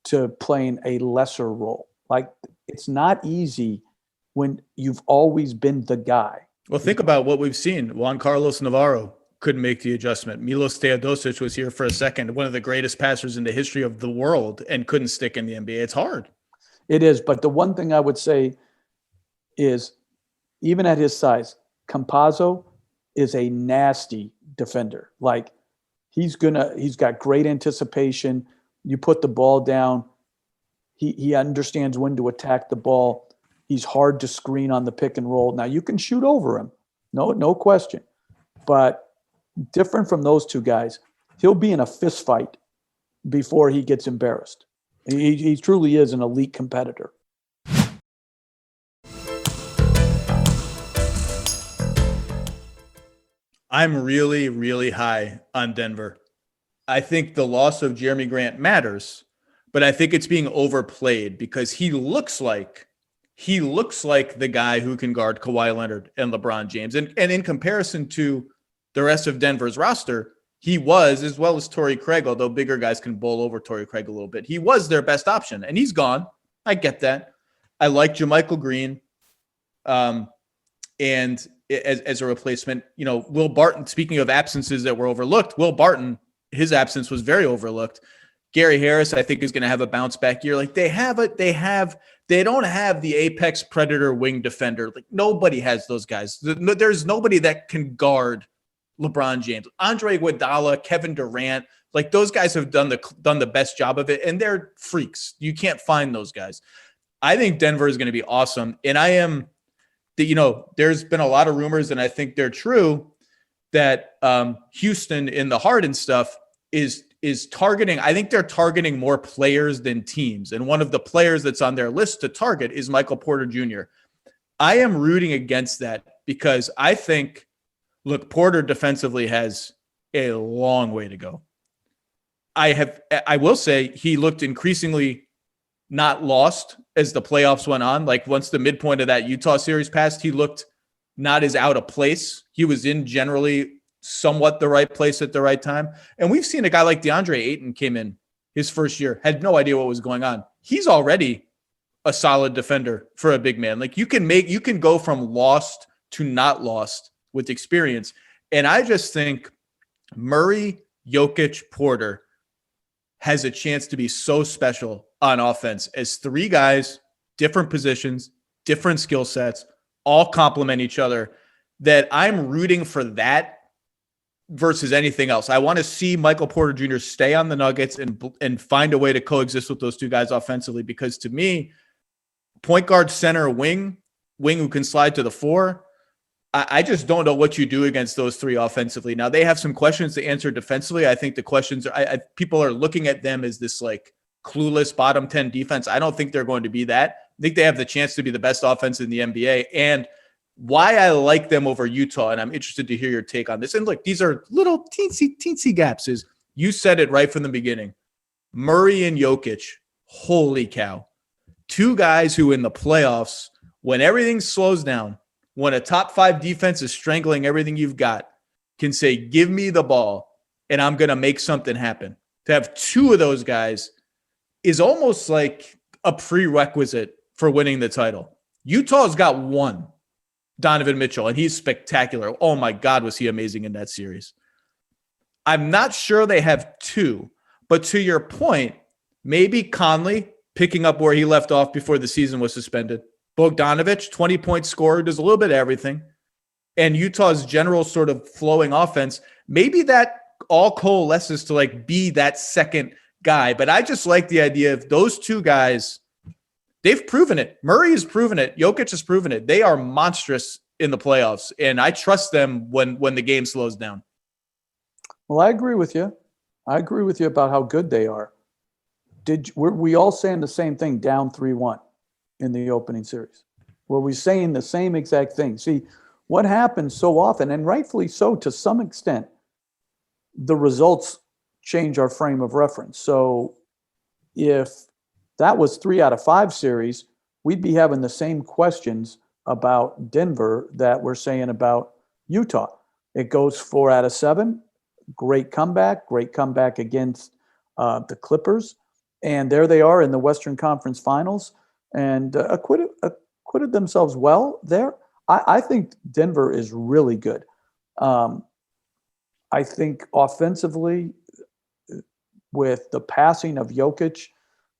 to playing a lesser role? Like, it's not easy when you've always been the guy. Well, think about what we've seen. Juan Carlos Navarro couldn't make the adjustment. Milos Teodosic was here for a second, one of the greatest passers in the history of the world, and couldn't stick in the NBA. It's hard. It is. But the one thing I would say is, even at his size, Campazzo is a nasty defender. Like, he's got great anticipation. You put the ball down, he understands when to attack the ball. He's hard to screen on the pick and roll. Now, you can shoot over him, no question. But different from those two guys, he'll be in a fist fight before he gets embarrassed. He truly is an elite competitor. I'm really, really high on Denver. I think the loss of Jeremy Grant matters, but I think it's being overplayed because he looks like the guy who can guard Kawhi Leonard and LeBron James. And in comparison to the rest of Denver's roster, he was, as well as Torrey Craig, although bigger guys can bowl over Torrey Craig a little bit, he was their best option, and he's gone. I get that. I like JaMychal Green. And as a replacement, Will Barton, speaking of absences that were overlooked, Will Barton, his absence was very overlooked. Gary Harris, I think, is going to have a bounce back year. Like, they don't have the apex predator wing defender. Like, nobody has those guys. There's nobody that can guard LeBron James. Andre Iguodala, Kevin Durant, like, those guys have done the best job of it, and they're freaks. You can't find those guys. I think Denver is going to be awesome. And there's been a lot of rumors, and I think they're true, that Houston in the Harden stuff is targeting. I think they're targeting more players than teams. And one of the players that's on their list to target is Michael Porter Jr. I am rooting against that because I think, look, Porter defensively has a long way to go. I will say he looked increasingly not lost as the playoffs went on. Like, once the midpoint of that Utah series passed, he looked not as out of place. He was in generally somewhat the right place at the right time. And we've seen a guy like DeAndre Ayton came in his first year, had no idea what was going on. He's already a solid defender for a big man. Like, you can go from lost to not lost with experience. And I just think Murray, Jokic, Porter has a chance to be so special on offense as three guys, different positions, different skill sets, all complement each other, that I'm rooting for that versus anything else. I want to see Michael Porter Jr. stay on the Nuggets and find a way to coexist with those two guys offensively, because to me, point guard, center, wing who can slide to the 4, I just don't know what you do against those three offensively. Now they have some questions to answer defensively. I think the questions are, people are looking at them as this like clueless bottom 10 defense. I don't think they're going to be that. I think they have the chance to be the best offense in the NBA. And why I like them over Utah, and I'm interested to hear your take on this. And look, these are little teensy gaps. Is you said it right from the beginning. Murray and Jokic, holy cow. Two guys who in the playoffs, when everything slows down, when a top 5 defense is strangling everything you've got, can say, give me the ball and I'm going to make something happen. To have two of those guys is almost like a prerequisite for winning the title. Utah's got one, Donovan Mitchell, and he's spectacular. Oh my God, was he amazing in that series. I'm not sure they have two, but to your point, maybe Conley picking up where he left off before the season was suspended. Bogdanovich, 20-point scorer, does a little bit of everything. And Utah's general sort of flowing offense, maybe that all coalesces to like be that second guy. But I just like the idea of those two guys. They've proven it. Murray has proven it. Jokic has proven it. They are monstrous in the playoffs. And I trust them when the game slows down. Well, I agree with you. I agree with you about how good they are. Were we all saying the same thing down 3-1 in the opening series? Were we saying the same exact thing? See, what happens so often, and rightfully so to some extent, the results change our frame of reference. So if that was 3 out of 5 series, we'd be having the same questions about Denver that we're saying about Utah. It goes 4 out of 7. Great comeback against the Clippers. And there they are in the Western Conference Finals and acquitted themselves well there. I think Denver is really good. I think offensively, with the passing of Jokic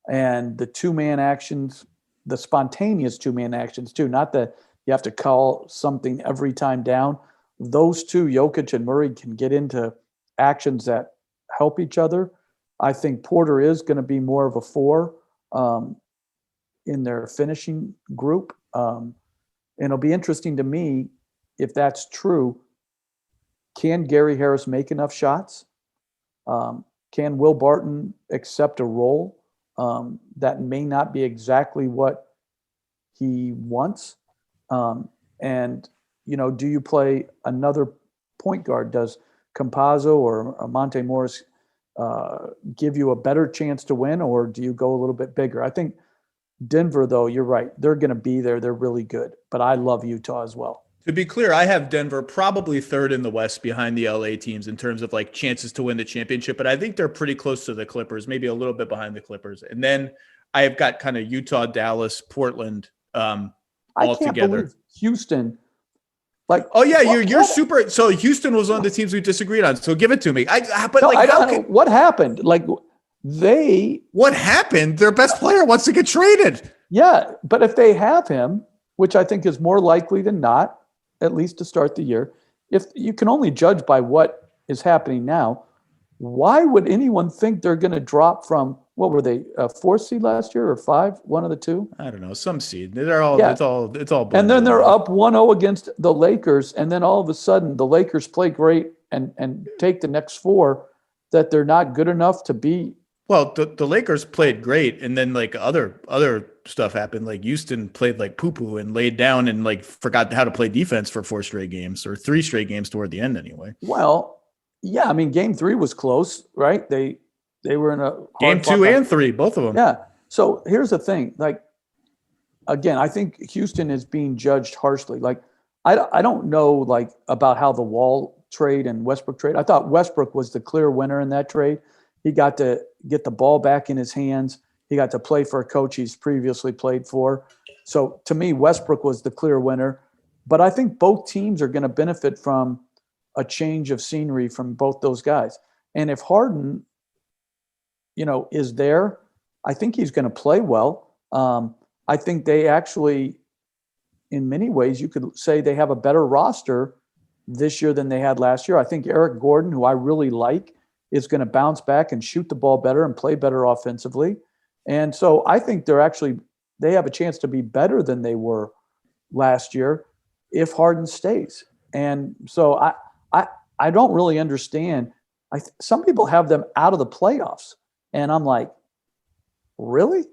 and the two-man actions, the spontaneous two-man actions too, not that you have to call something every time down. Those two, Jokic and Murray, can get into actions that help each other. I think Porter is going to be more of a 4 in their finishing group. And it'll be interesting to me if that's true. Can Gary Harris make enough shots? Can Will Barton accept a role that may not be exactly what he wants? And, do you play another point guard? Does Campazzo or Monte Morris give you a better chance to win, or do you go a little bit bigger? I think Denver, though, you're right. They're going to be there. They're really good. But I love Utah as well. To be clear, I have Denver probably third in the West behind the LA teams in terms of like chances to win the championship, but I think they're pretty close to the Clippers, maybe a little bit behind the Clippers. And then I have got kind of Utah, Dallas, Portland all together. Houston. Oh yeah, you're super. So Houston was one of the teams we disagreed on. So give it to me. What happened? What happened? Their best player wants to get traded. Yeah, but if they have him, which I think is more likely than not, at least to start the year, if you can only judge by what is happening now, why would anyone think they're going to drop from, what were they, a 4th seed last year or 5, one of the two? I don't know, some seed. They're all, yeah. It's all. And then they're up 1-0 against the Lakers, and then all of a sudden the Lakers play great and take the next 4 that they're not good enough to be. Well, the Lakers played great, and then like other stuff happened. Like Houston played like poo-poo and laid down and like forgot how to play defense for 4 straight games, or 3 straight games toward the end anyway. Well, yeah, I mean, game 3 was close, right? They were in a game 2 and 3, both of them. Yeah. So here's the thing. Like, again, I think Houston is being judged harshly. Like, I don't know like about how the Wall trade and Westbrook trade. I thought Westbrook was the clear winner in that trade. He got to get the ball back in his hands. He got to play for a coach he's previously played for. So to me, Westbrook was the clear winner. But I think both teams are going to benefit from a change of scenery from both those guys. And if Harden, is there, I think he's going to play well. I think they actually, in many ways, you could say they have a better roster this year than they had last year. I think Eric Gordon, who I really like, is going to bounce back and shoot the ball better and play better offensively. And so I think they have a chance to be better than they were last year. if Harden stays. And so I don't really understand. Some people have them out of the playoffs, and I'm like, really?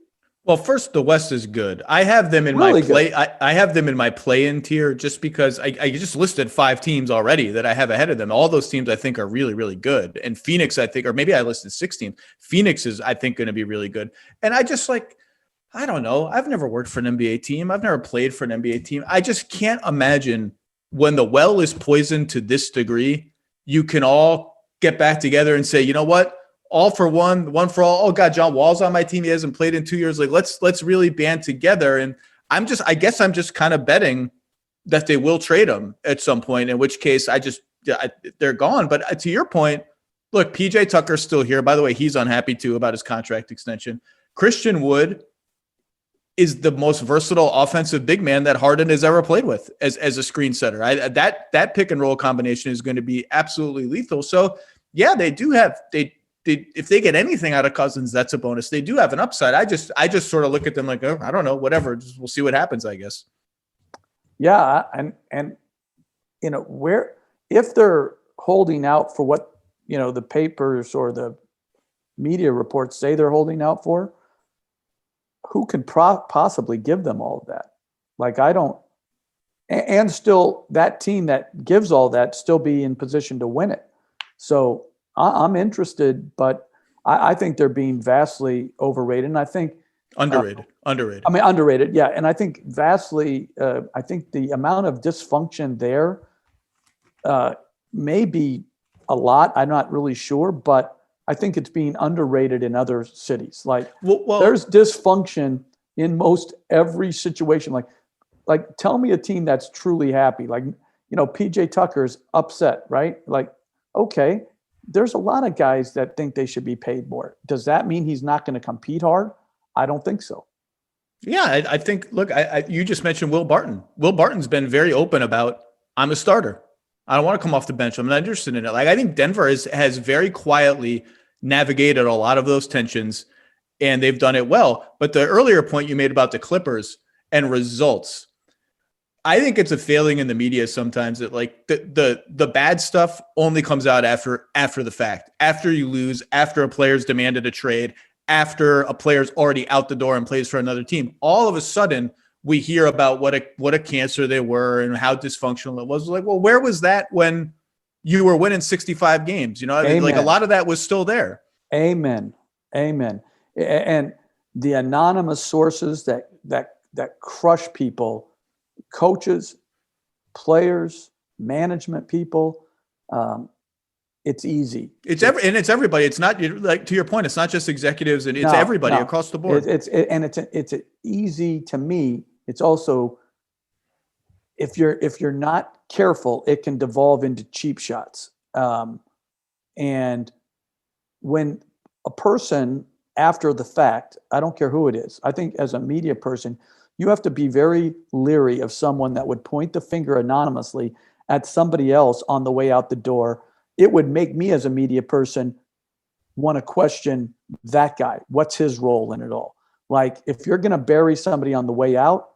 Well, first, the West is good. I have them in Really my play. good. I have them in my play-in tier just because I just listed 5 teams already that I have ahead of them. All those teams I think are really, really good. And Phoenix, I think, or maybe I listed 6 teams. Phoenix is, I think, going to be really good. And I just I don't know. I've never worked for an NBA team. I've never played for an NBA team. I just can't imagine when the well is poisoned to this degree, you can all get back together and say, you know what? All for one, one for all. Oh God, John Wall's on my team. He hasn't played in 2 years. Like let's really band together. And I guess I'm just kind of betting that they will trade him at some point, in which case they're gone. But to your point, look, PJ Tucker's still here. By the way, he's unhappy too about his contract extension. Christian Wood is the most versatile offensive big man that Harden has ever played with as a screen setter. That pick and roll combination is going to be absolutely lethal. So yeah, they do have, if they get anything out of Cousins, that's a bonus. They do have an upside. I just sort of look at them like, oh, I don't know, whatever. We'll see what happens, I guess. Yeah. And, where, if they're holding out for what, the papers or the media reports say they're holding out for, who could possibly give them all of that? Like, I don't, and still that team that gives all that still be in position to win it. So I'm interested, but I think they're being vastly overrated. And I think underrated. I mean, underrated. Yeah. And I think vastly, I think the amount of dysfunction there may be a lot. I'm not really sure, but I think it's being underrated in other cities. Like there's dysfunction in most every situation. Like tell me a team that's truly happy. Like, PJ Tucker's upset, right? Like, okay, there's a lot of guys that think they should be paid more. Does that mean he's not going to compete hard? I don't think so. Yeah, I think, look, you just mentioned Will Barton. Will Barton's been very open about, I'm a starter. I don't want to come off the bench. I'm not interested in it. Like, I think Denver has very quietly navigated a lot of those tensions, and they've done it well. But the earlier point you made about the Clippers and results, I think it's a failing in the media sometimes that like the bad stuff only comes out after the fact, after you lose, after a player's demanded a trade, after a player's already out the door and plays for another team. All of a sudden, we hear about what a cancer they were and how dysfunctional it was. Like, well, where was that when you were winning 65 games? Amen. Like a lot of that was still there. Amen. And the anonymous sources that crush people, coaches, players, management people, it's easy. It's everybody. It's not, like, to your point, it's not just executives, and it's everybody across the board. It's easy to me. It's also, if you're not careful, it can devolve into cheap shots. And when a person after the fact, I don't care who it is, I think as a media person, you have to be very leery of someone that would point the finger anonymously at somebody else on the way out the door. It would make me as a media person want to question that guy. What's his role in it all? Like, if you're going to bury somebody on the way out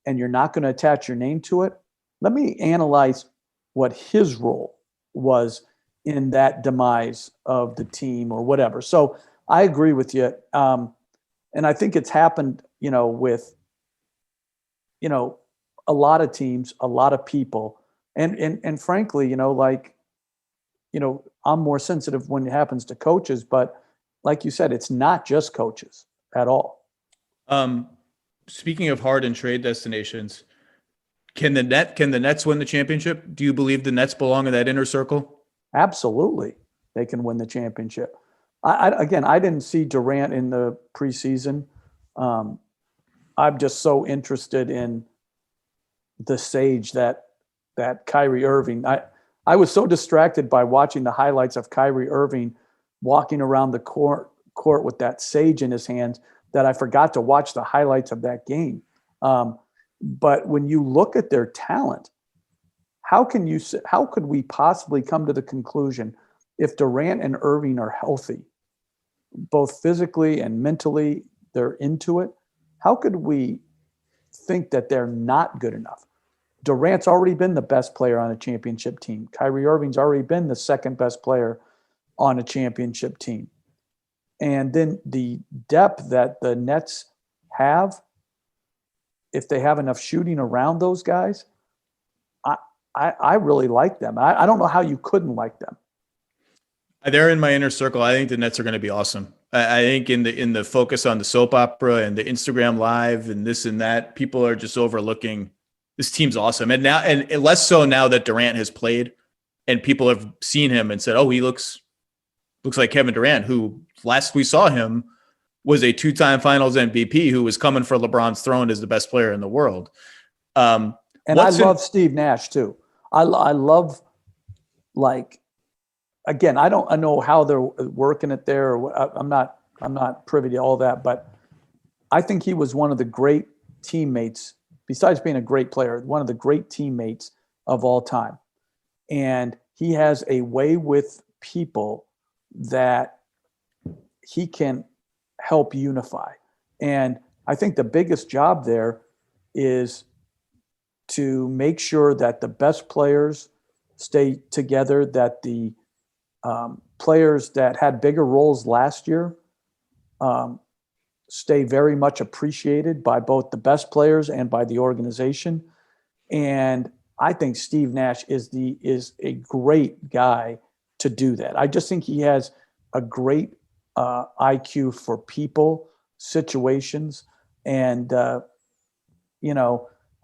and you're not going to attach your name to it, let me analyze what his role was in that demise of the team or whatever. So I agree with you. And I think it's happened, with, a lot of teams, a lot of people. And frankly, I'm more sensitive when it happens to coaches, but like you said, it's not just coaches at all. Speaking of Harden trade destinations, can the Nets win the championship? Do you believe the Nets belong in that inner circle? Absolutely. They can win the championship. I didn't see Durant in the preseason. I'm just so interested in the sage that Kyrie Irving. I was so distracted by watching the highlights of Kyrie Irving walking around the court with that sage in his hands that I forgot to watch the highlights of that game. But when you look at their talent, how could we possibly come to the conclusion, if Durant and Irving are healthy, both physically and mentally, they're into it, how could we think that they're not good enough? Durant's already been the best player on a championship team. Kyrie Irving's already been the second best player on a championship team. And then the depth that the Nets have, if they have enough shooting around those guys, I really like them. I don't know how you couldn't like them. They're in my inner circle. I think the Nets are going to be awesome. I think in the focus on the soap opera and the Instagram live and this and that, people are just overlooking this team's awesome. And now, and less so now that Durant has played and people have seen him and said, oh, he looks like Kevin Durant, who last we saw him was a 2-time finals MVP who was coming for LeBron's throne as the best player in the world. And I love Steve Nash too. I love, like, again, I don't know how they're working it there. I'm not privy to all that, but I think he was one of the great teammates, besides being a great player, one of the great teammates of all time. And he has a way with people that he can help unify. And I think the biggest job there is to make sure that the best players stay together, that the players that had bigger roles last year stay very much appreciated by both the best players and by the organization. And I think Steve Nash is a great guy to do that. I just think he has a great IQ for people, situations, and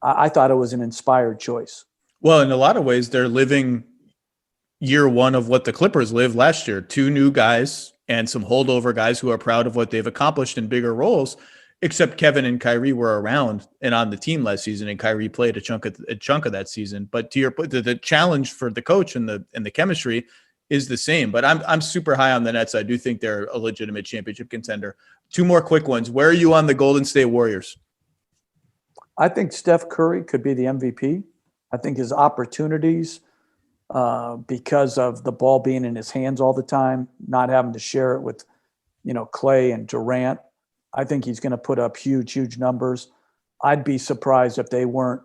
I thought it was an inspired choice. Well, in a lot of ways, they're living year one of what the Clippers lived last year. 2 new guys and some holdover guys who are proud of what they've accomplished in bigger roles, except Kevin and Kyrie were around and on the team last season, and Kyrie played a chunk of that season. But to your point, the challenge for the coach and the chemistry is the same. But I'm super high on the Nets. I do think they're a legitimate championship contender. 2 more quick ones. Where are you on the Golden State Warriors? I think Steph Curry could be the MVP. I think his opportunities, because of the ball being in his hands all the time, not having to share it with, Clay and Durant, I think he's going to put up huge, huge numbers. I'd be surprised if they weren't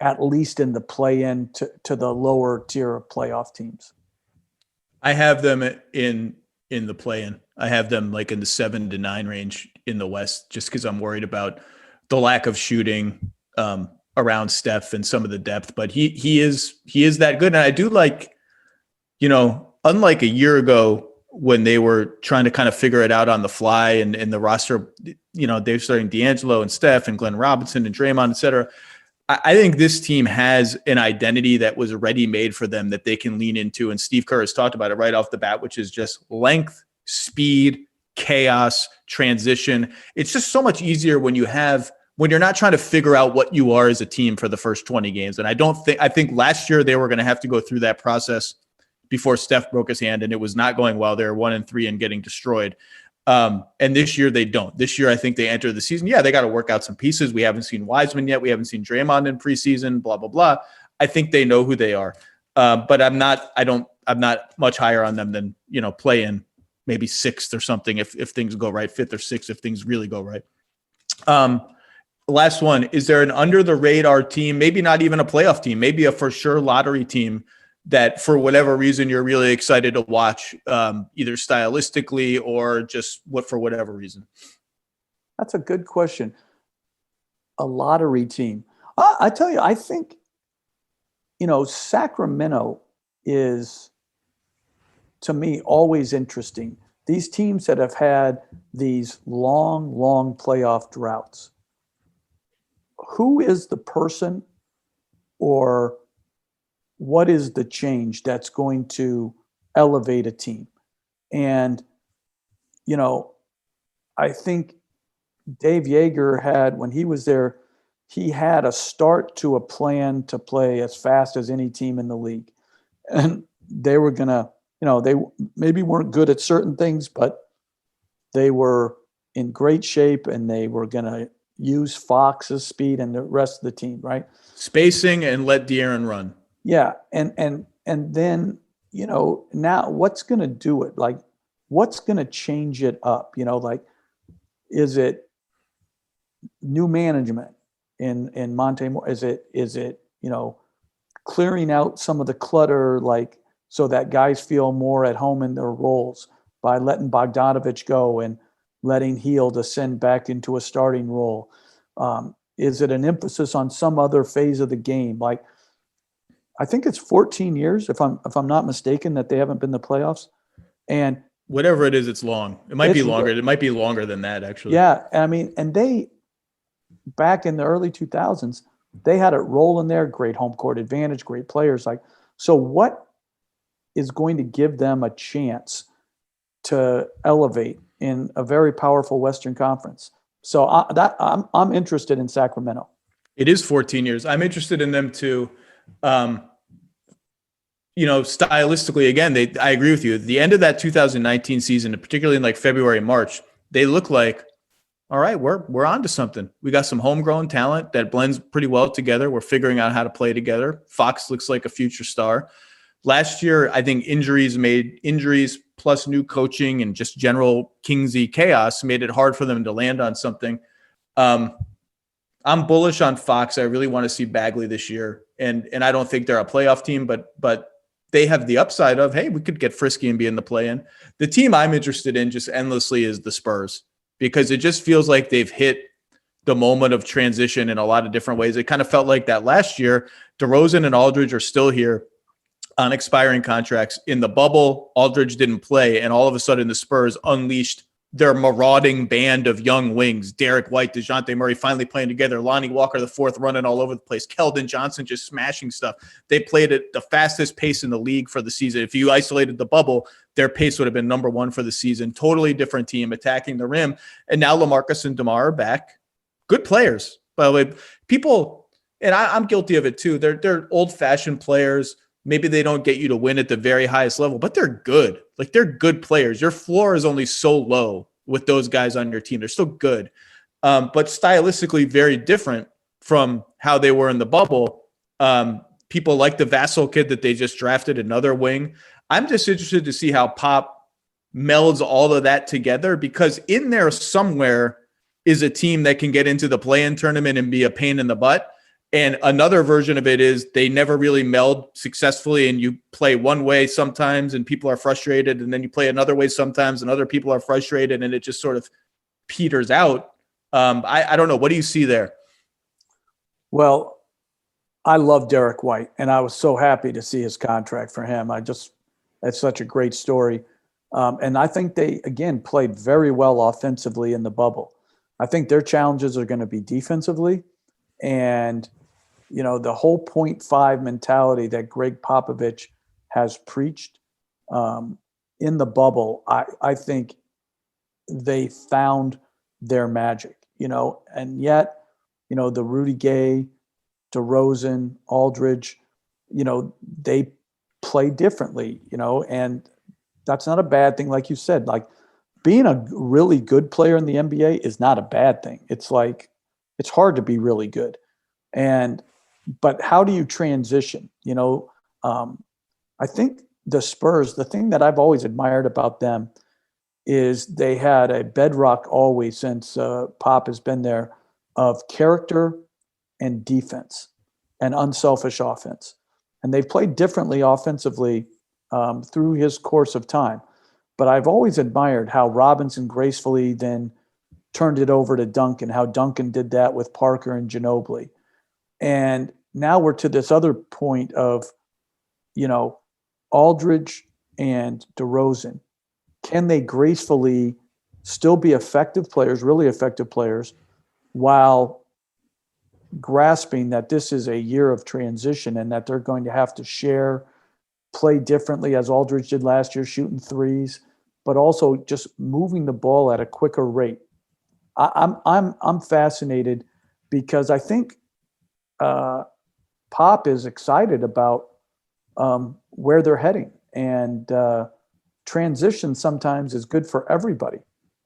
at least in the play-in to the lower tier of playoff teams. I have them in the play-in. I have them like in the 7 to 9 range in the West, just because I'm worried about the lack of shooting around Steph and some of the depth. But he is that good. And I do like, unlike a year ago when they were trying to kind of figure it out on the fly and the roster, they're starting D'Angelo and Steph and Glenn Robinson and Draymond, et cetera. I think this team has an identity that was already made for them that they can lean into. And Steve Kerr has talked about it right off the bat, which is just length, speed, chaos, transition. It's just so much easier when you're not trying to figure out what you are as a team for the first 20 games. And I think last year they were going to have to go through that process before Steph broke his hand, and it was not going well. They were 1-3 and getting destroyed. And this year they don't. This year I think they enter the season. Yeah, they got to work out some pieces. We haven't seen Wiseman yet. We haven't seen Draymond in preseason, blah, blah, blah. I think they know who they are. But I'm not much higher on them than, play in maybe 6th or something if things go right, 5th or 6th if things really go right. Last one, is there an under the radar team, maybe not even a playoff team, maybe a for sure lottery team that for whatever reason you're really excited to watch, either stylistically or just for whatever reason? That's a good question. A lottery team. I tell you, I think, Sacramento is, to me, always interesting. These teams that have had these long, long playoff droughts, who is the person or what is the change that's going to elevate a team? And, I think Dave Yeager when he was there, he had a start to a plan to play as fast as any team in the league. And they were going to, they maybe weren't good at certain things, but they were in great shape and they were going to use Fox's speed and the rest of the team, right? Spacing and let De'Aaron run. Yeah. And then, now what's going to do it? Like, what's going to change it up? Is it new management? in Monte Moore? Is it clearing out some of the clutter, like so that guys feel more at home in their roles by letting Bogdanovich go and letting Heel descend back into a starting role? Is it an emphasis on some other phase of the game? Like, I think it's 14 years, if I'm not mistaken, that they haven't been to the playoffs. And whatever it is, it's long. It might be longer. It might be longer than that, actually. Yeah, I mean, and they back in the early 2000s, they had it rolling there. Great home court advantage, great players. Like, so what is going to give them a chance to elevate in a very powerful Western Conference? So I'm interested in Sacramento. It is 14 years. I'm interested in them too. Stylistically, again, I agree with you. At the end of that 2019 season, particularly in like February, March, they look like, all right, we're on to something. We got some homegrown talent that blends pretty well together. We're figuring out how to play together. Fox looks like a future star. Last year, I think injuries plus new coaching and just general Kingsy chaos made it hard for them to land on something. I'm bullish on Fox. I really want to see Bagley this year. And I don't think they're a playoff team, but they have the upside of, hey, we could get frisky and be in the play-in. The team I'm interested in just endlessly is the Spurs, because it just feels like they've hit the moment of transition in a lot of different ways. It kind of felt like that last year. DeRozan and Aldridge are still here on expiring contracts. In the bubble, Aldridge didn't play, and all of a sudden the Spurs unleashed their marauding band of young wings. Derek White, DeJounte Murray finally playing together. Lonnie Walker, the fourth, running all over the place. Keldon Johnson just smashing stuff. They played at the fastest pace in the league for the season. If you isolated the bubble, their pace would have been number one for the season. Totally different team attacking the rim. And now LaMarcus and DeMar are back. Good players, by the way. People, and I'm guilty of it too, they're old-fashioned players. Maybe they don't get you to win at the very highest level, but they're good. Like, they're good players. Your floor is only so low with those guys on your team. They're still good, but stylistically very different from how they were in the bubble. People like the Vassell kid that they just drafted, another wing. I'm just interested to see how Pop melds all of that together, because in there somewhere is a team that can get into the play-in tournament and be a pain in the butt. And another version of it is they never really meld successfully, and you play one way sometimes and people are frustrated, and then you play another way sometimes and other people are frustrated, and it just sort of peters out. I don't know. What do you see there? Well, I love Derek White, and I was so happy to see his contract for him. That's such a great story. And I think they, again, played very well offensively in the bubble. I think their challenges are going to be defensively, and the whole 0.5 mentality that Greg Popovich has preached in the bubble, I think they found their magic, and yet, the Rudy Gay, DeRozan, Aldridge, they play differently, and that's not a bad thing. Like you said, like, being a really good player in the NBA is not a bad thing. It's like, it's hard to be really good. But how do you transition? I think the Spurs, the thing that I've always admired about them is they had a bedrock always since Pop has been there of character and defense and unselfish offense. And they've played differently offensively through his course of time. But I've always admired how Robinson gracefully then turned it over to Duncan, how Duncan did that with Parker and Ginobili. And now we're to this other point of, Aldridge and DeRozan. Can they gracefully still be effective players, really effective players, while grasping that this is a year of transition and that they're going to have to share, play differently as Aldridge did last year, shooting threes, but also just moving the ball at a quicker rate. I'm fascinated because I think Pop is excited about where they're heading, and transition sometimes is good for everybody,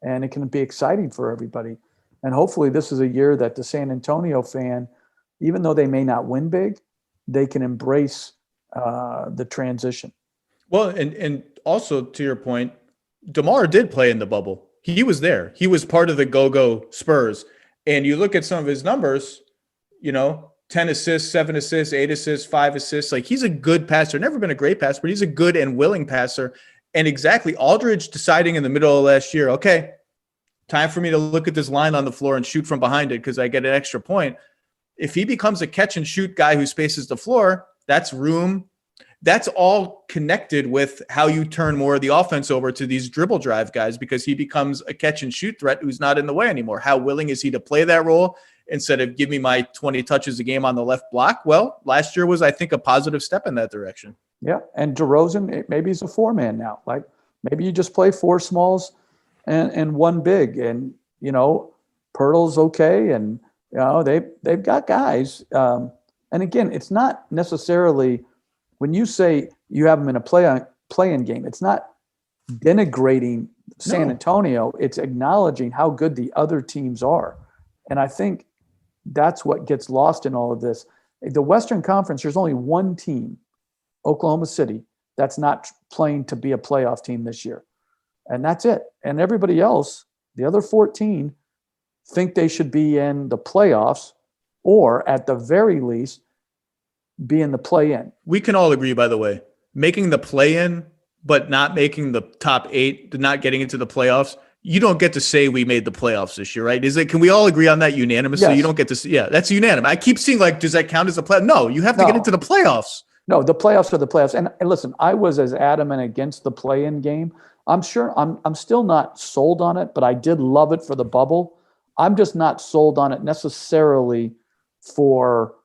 and it can be exciting for everybody. And hopefully this is a year that the San Antonio fan, even though they may not win big, they can embrace the transition. Well, and also to your point, DeMar did play in the bubble. He was there. He was part of the go-go Spurs. And you look at some of his numbers, 10 assists, 7 assists, 8 assists, 5 assists. Like, he's a good passer. Never been a great passer, but he's a good and willing passer. And exactly, Aldridge deciding in the middle of last year, okay, time for me to look at this line on the floor and shoot from behind it because I get an extra point. If he becomes a catch and shoot guy who spaces the floor, that's room. That's all connected with how you turn more of the offense over to these dribble drive guys, because he becomes a catch and shoot threat who's not in the way anymore. How willing is he to play that role instead of give me my 20 touches a game on the left block? Well, last year was, I think, a positive step in that direction. Yeah. And DeRozan, maybe he's a 4-man now. Like, maybe you just play 4 smalls and 1 big, and, Pirtle's okay. And, they've got guys. And again, it's not necessarily, when you say you have them in a play-in game, it's not denigrating San Antonio. It's acknowledging how good the other teams are. And I think that's what gets lost in all of this. The Western Conference, there's only one team, Oklahoma City, that's not playing to be a playoff team this year. And that's it. And everybody else, the other 14, think they should be in the playoffs, or at the very least, be in the play-in. We can all agree, by the way, making the play-in, but not making the top 8, not getting into the playoffs. You don't get to say we made the playoffs this year, right? Can we all agree on that unanimously? Yes. You don't get to say, that's unanimous. I keep seeing, like, does that count as a play? No, you have to get into the playoffs. No, the playoffs are the playoffs. And listen, I was as adamant against the play-in game. I'm sure I'm still not sold on it, but I did love it for the bubble. I'm just not sold on it necessarily for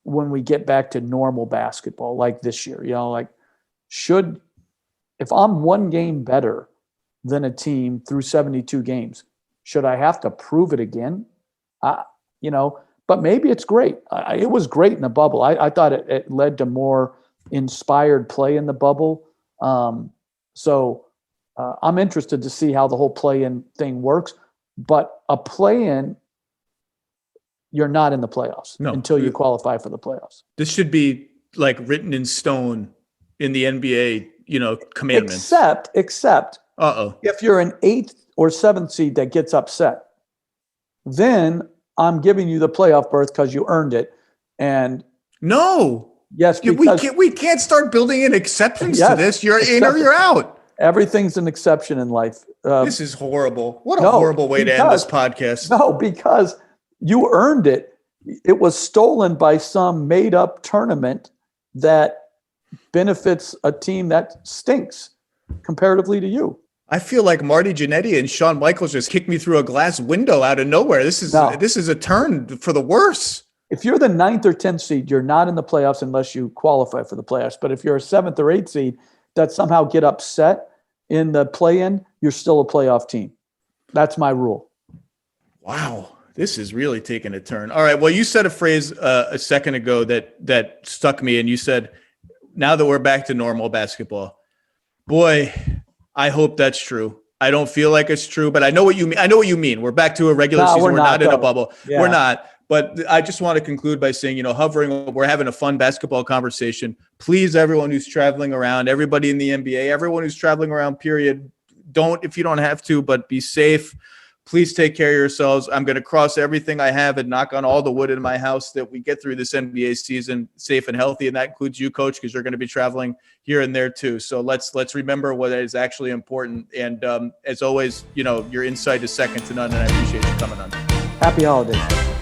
when we get back to normal basketball like this year. If I'm 1 game better than a team through 72 games, should I have to prove it again? But maybe it's great. It was great in the bubble. I thought it led to more inspired play in the bubble. So I'm interested to see how the whole play-in thing works. But a play-in, you're not in the playoffs until you qualify for the playoffs. This should be like written in stone in the NBA, commandments. Except if you're an 8th or 7th seed that gets upset, then I'm giving you the playoff berth because you earned it. And yes, we can't start building in exceptions to this. You're in or you're out. Everything's an exception in life. This is horrible. What a horrible way to end this podcast. No, because you earned it. It was stolen by some made-up tournament that benefits a team that stinks comparatively to you. I feel like Marty Jannetty and Shawn Michaels just kicked me through a glass window out of nowhere. This is a turn for the worse. If you're the 9th or 10th seed, you're not in the playoffs unless you qualify for the playoffs. But if you're a 7th or 8th seed that somehow get upset in the play-in, you're still a playoff team. That's my rule. Wow. This is really taking a turn. All right. Well, you said a phrase a second ago that stuck me, and you said, now that we're back to normal basketball. Boy, I hope that's true. I don't feel like it's true, but I know what you mean. We're back to a regular season. We're not in a bubble. Yeah. We're not. But I just want to conclude by saying, we're having a fun basketball conversation. Please, everyone who's traveling around, everybody in the NBA, everyone who's traveling around, period, don't, if you don't have to, but be safe. Please take care of yourselves. I'm going to cross everything I have and knock on all the wood in my house that we get through this NBA season safe and healthy. And that includes you, Coach, because you're going to be traveling here and there too. So let's remember what is actually important. And as always, your insight is second to none. And I appreciate you coming on. Happy holidays.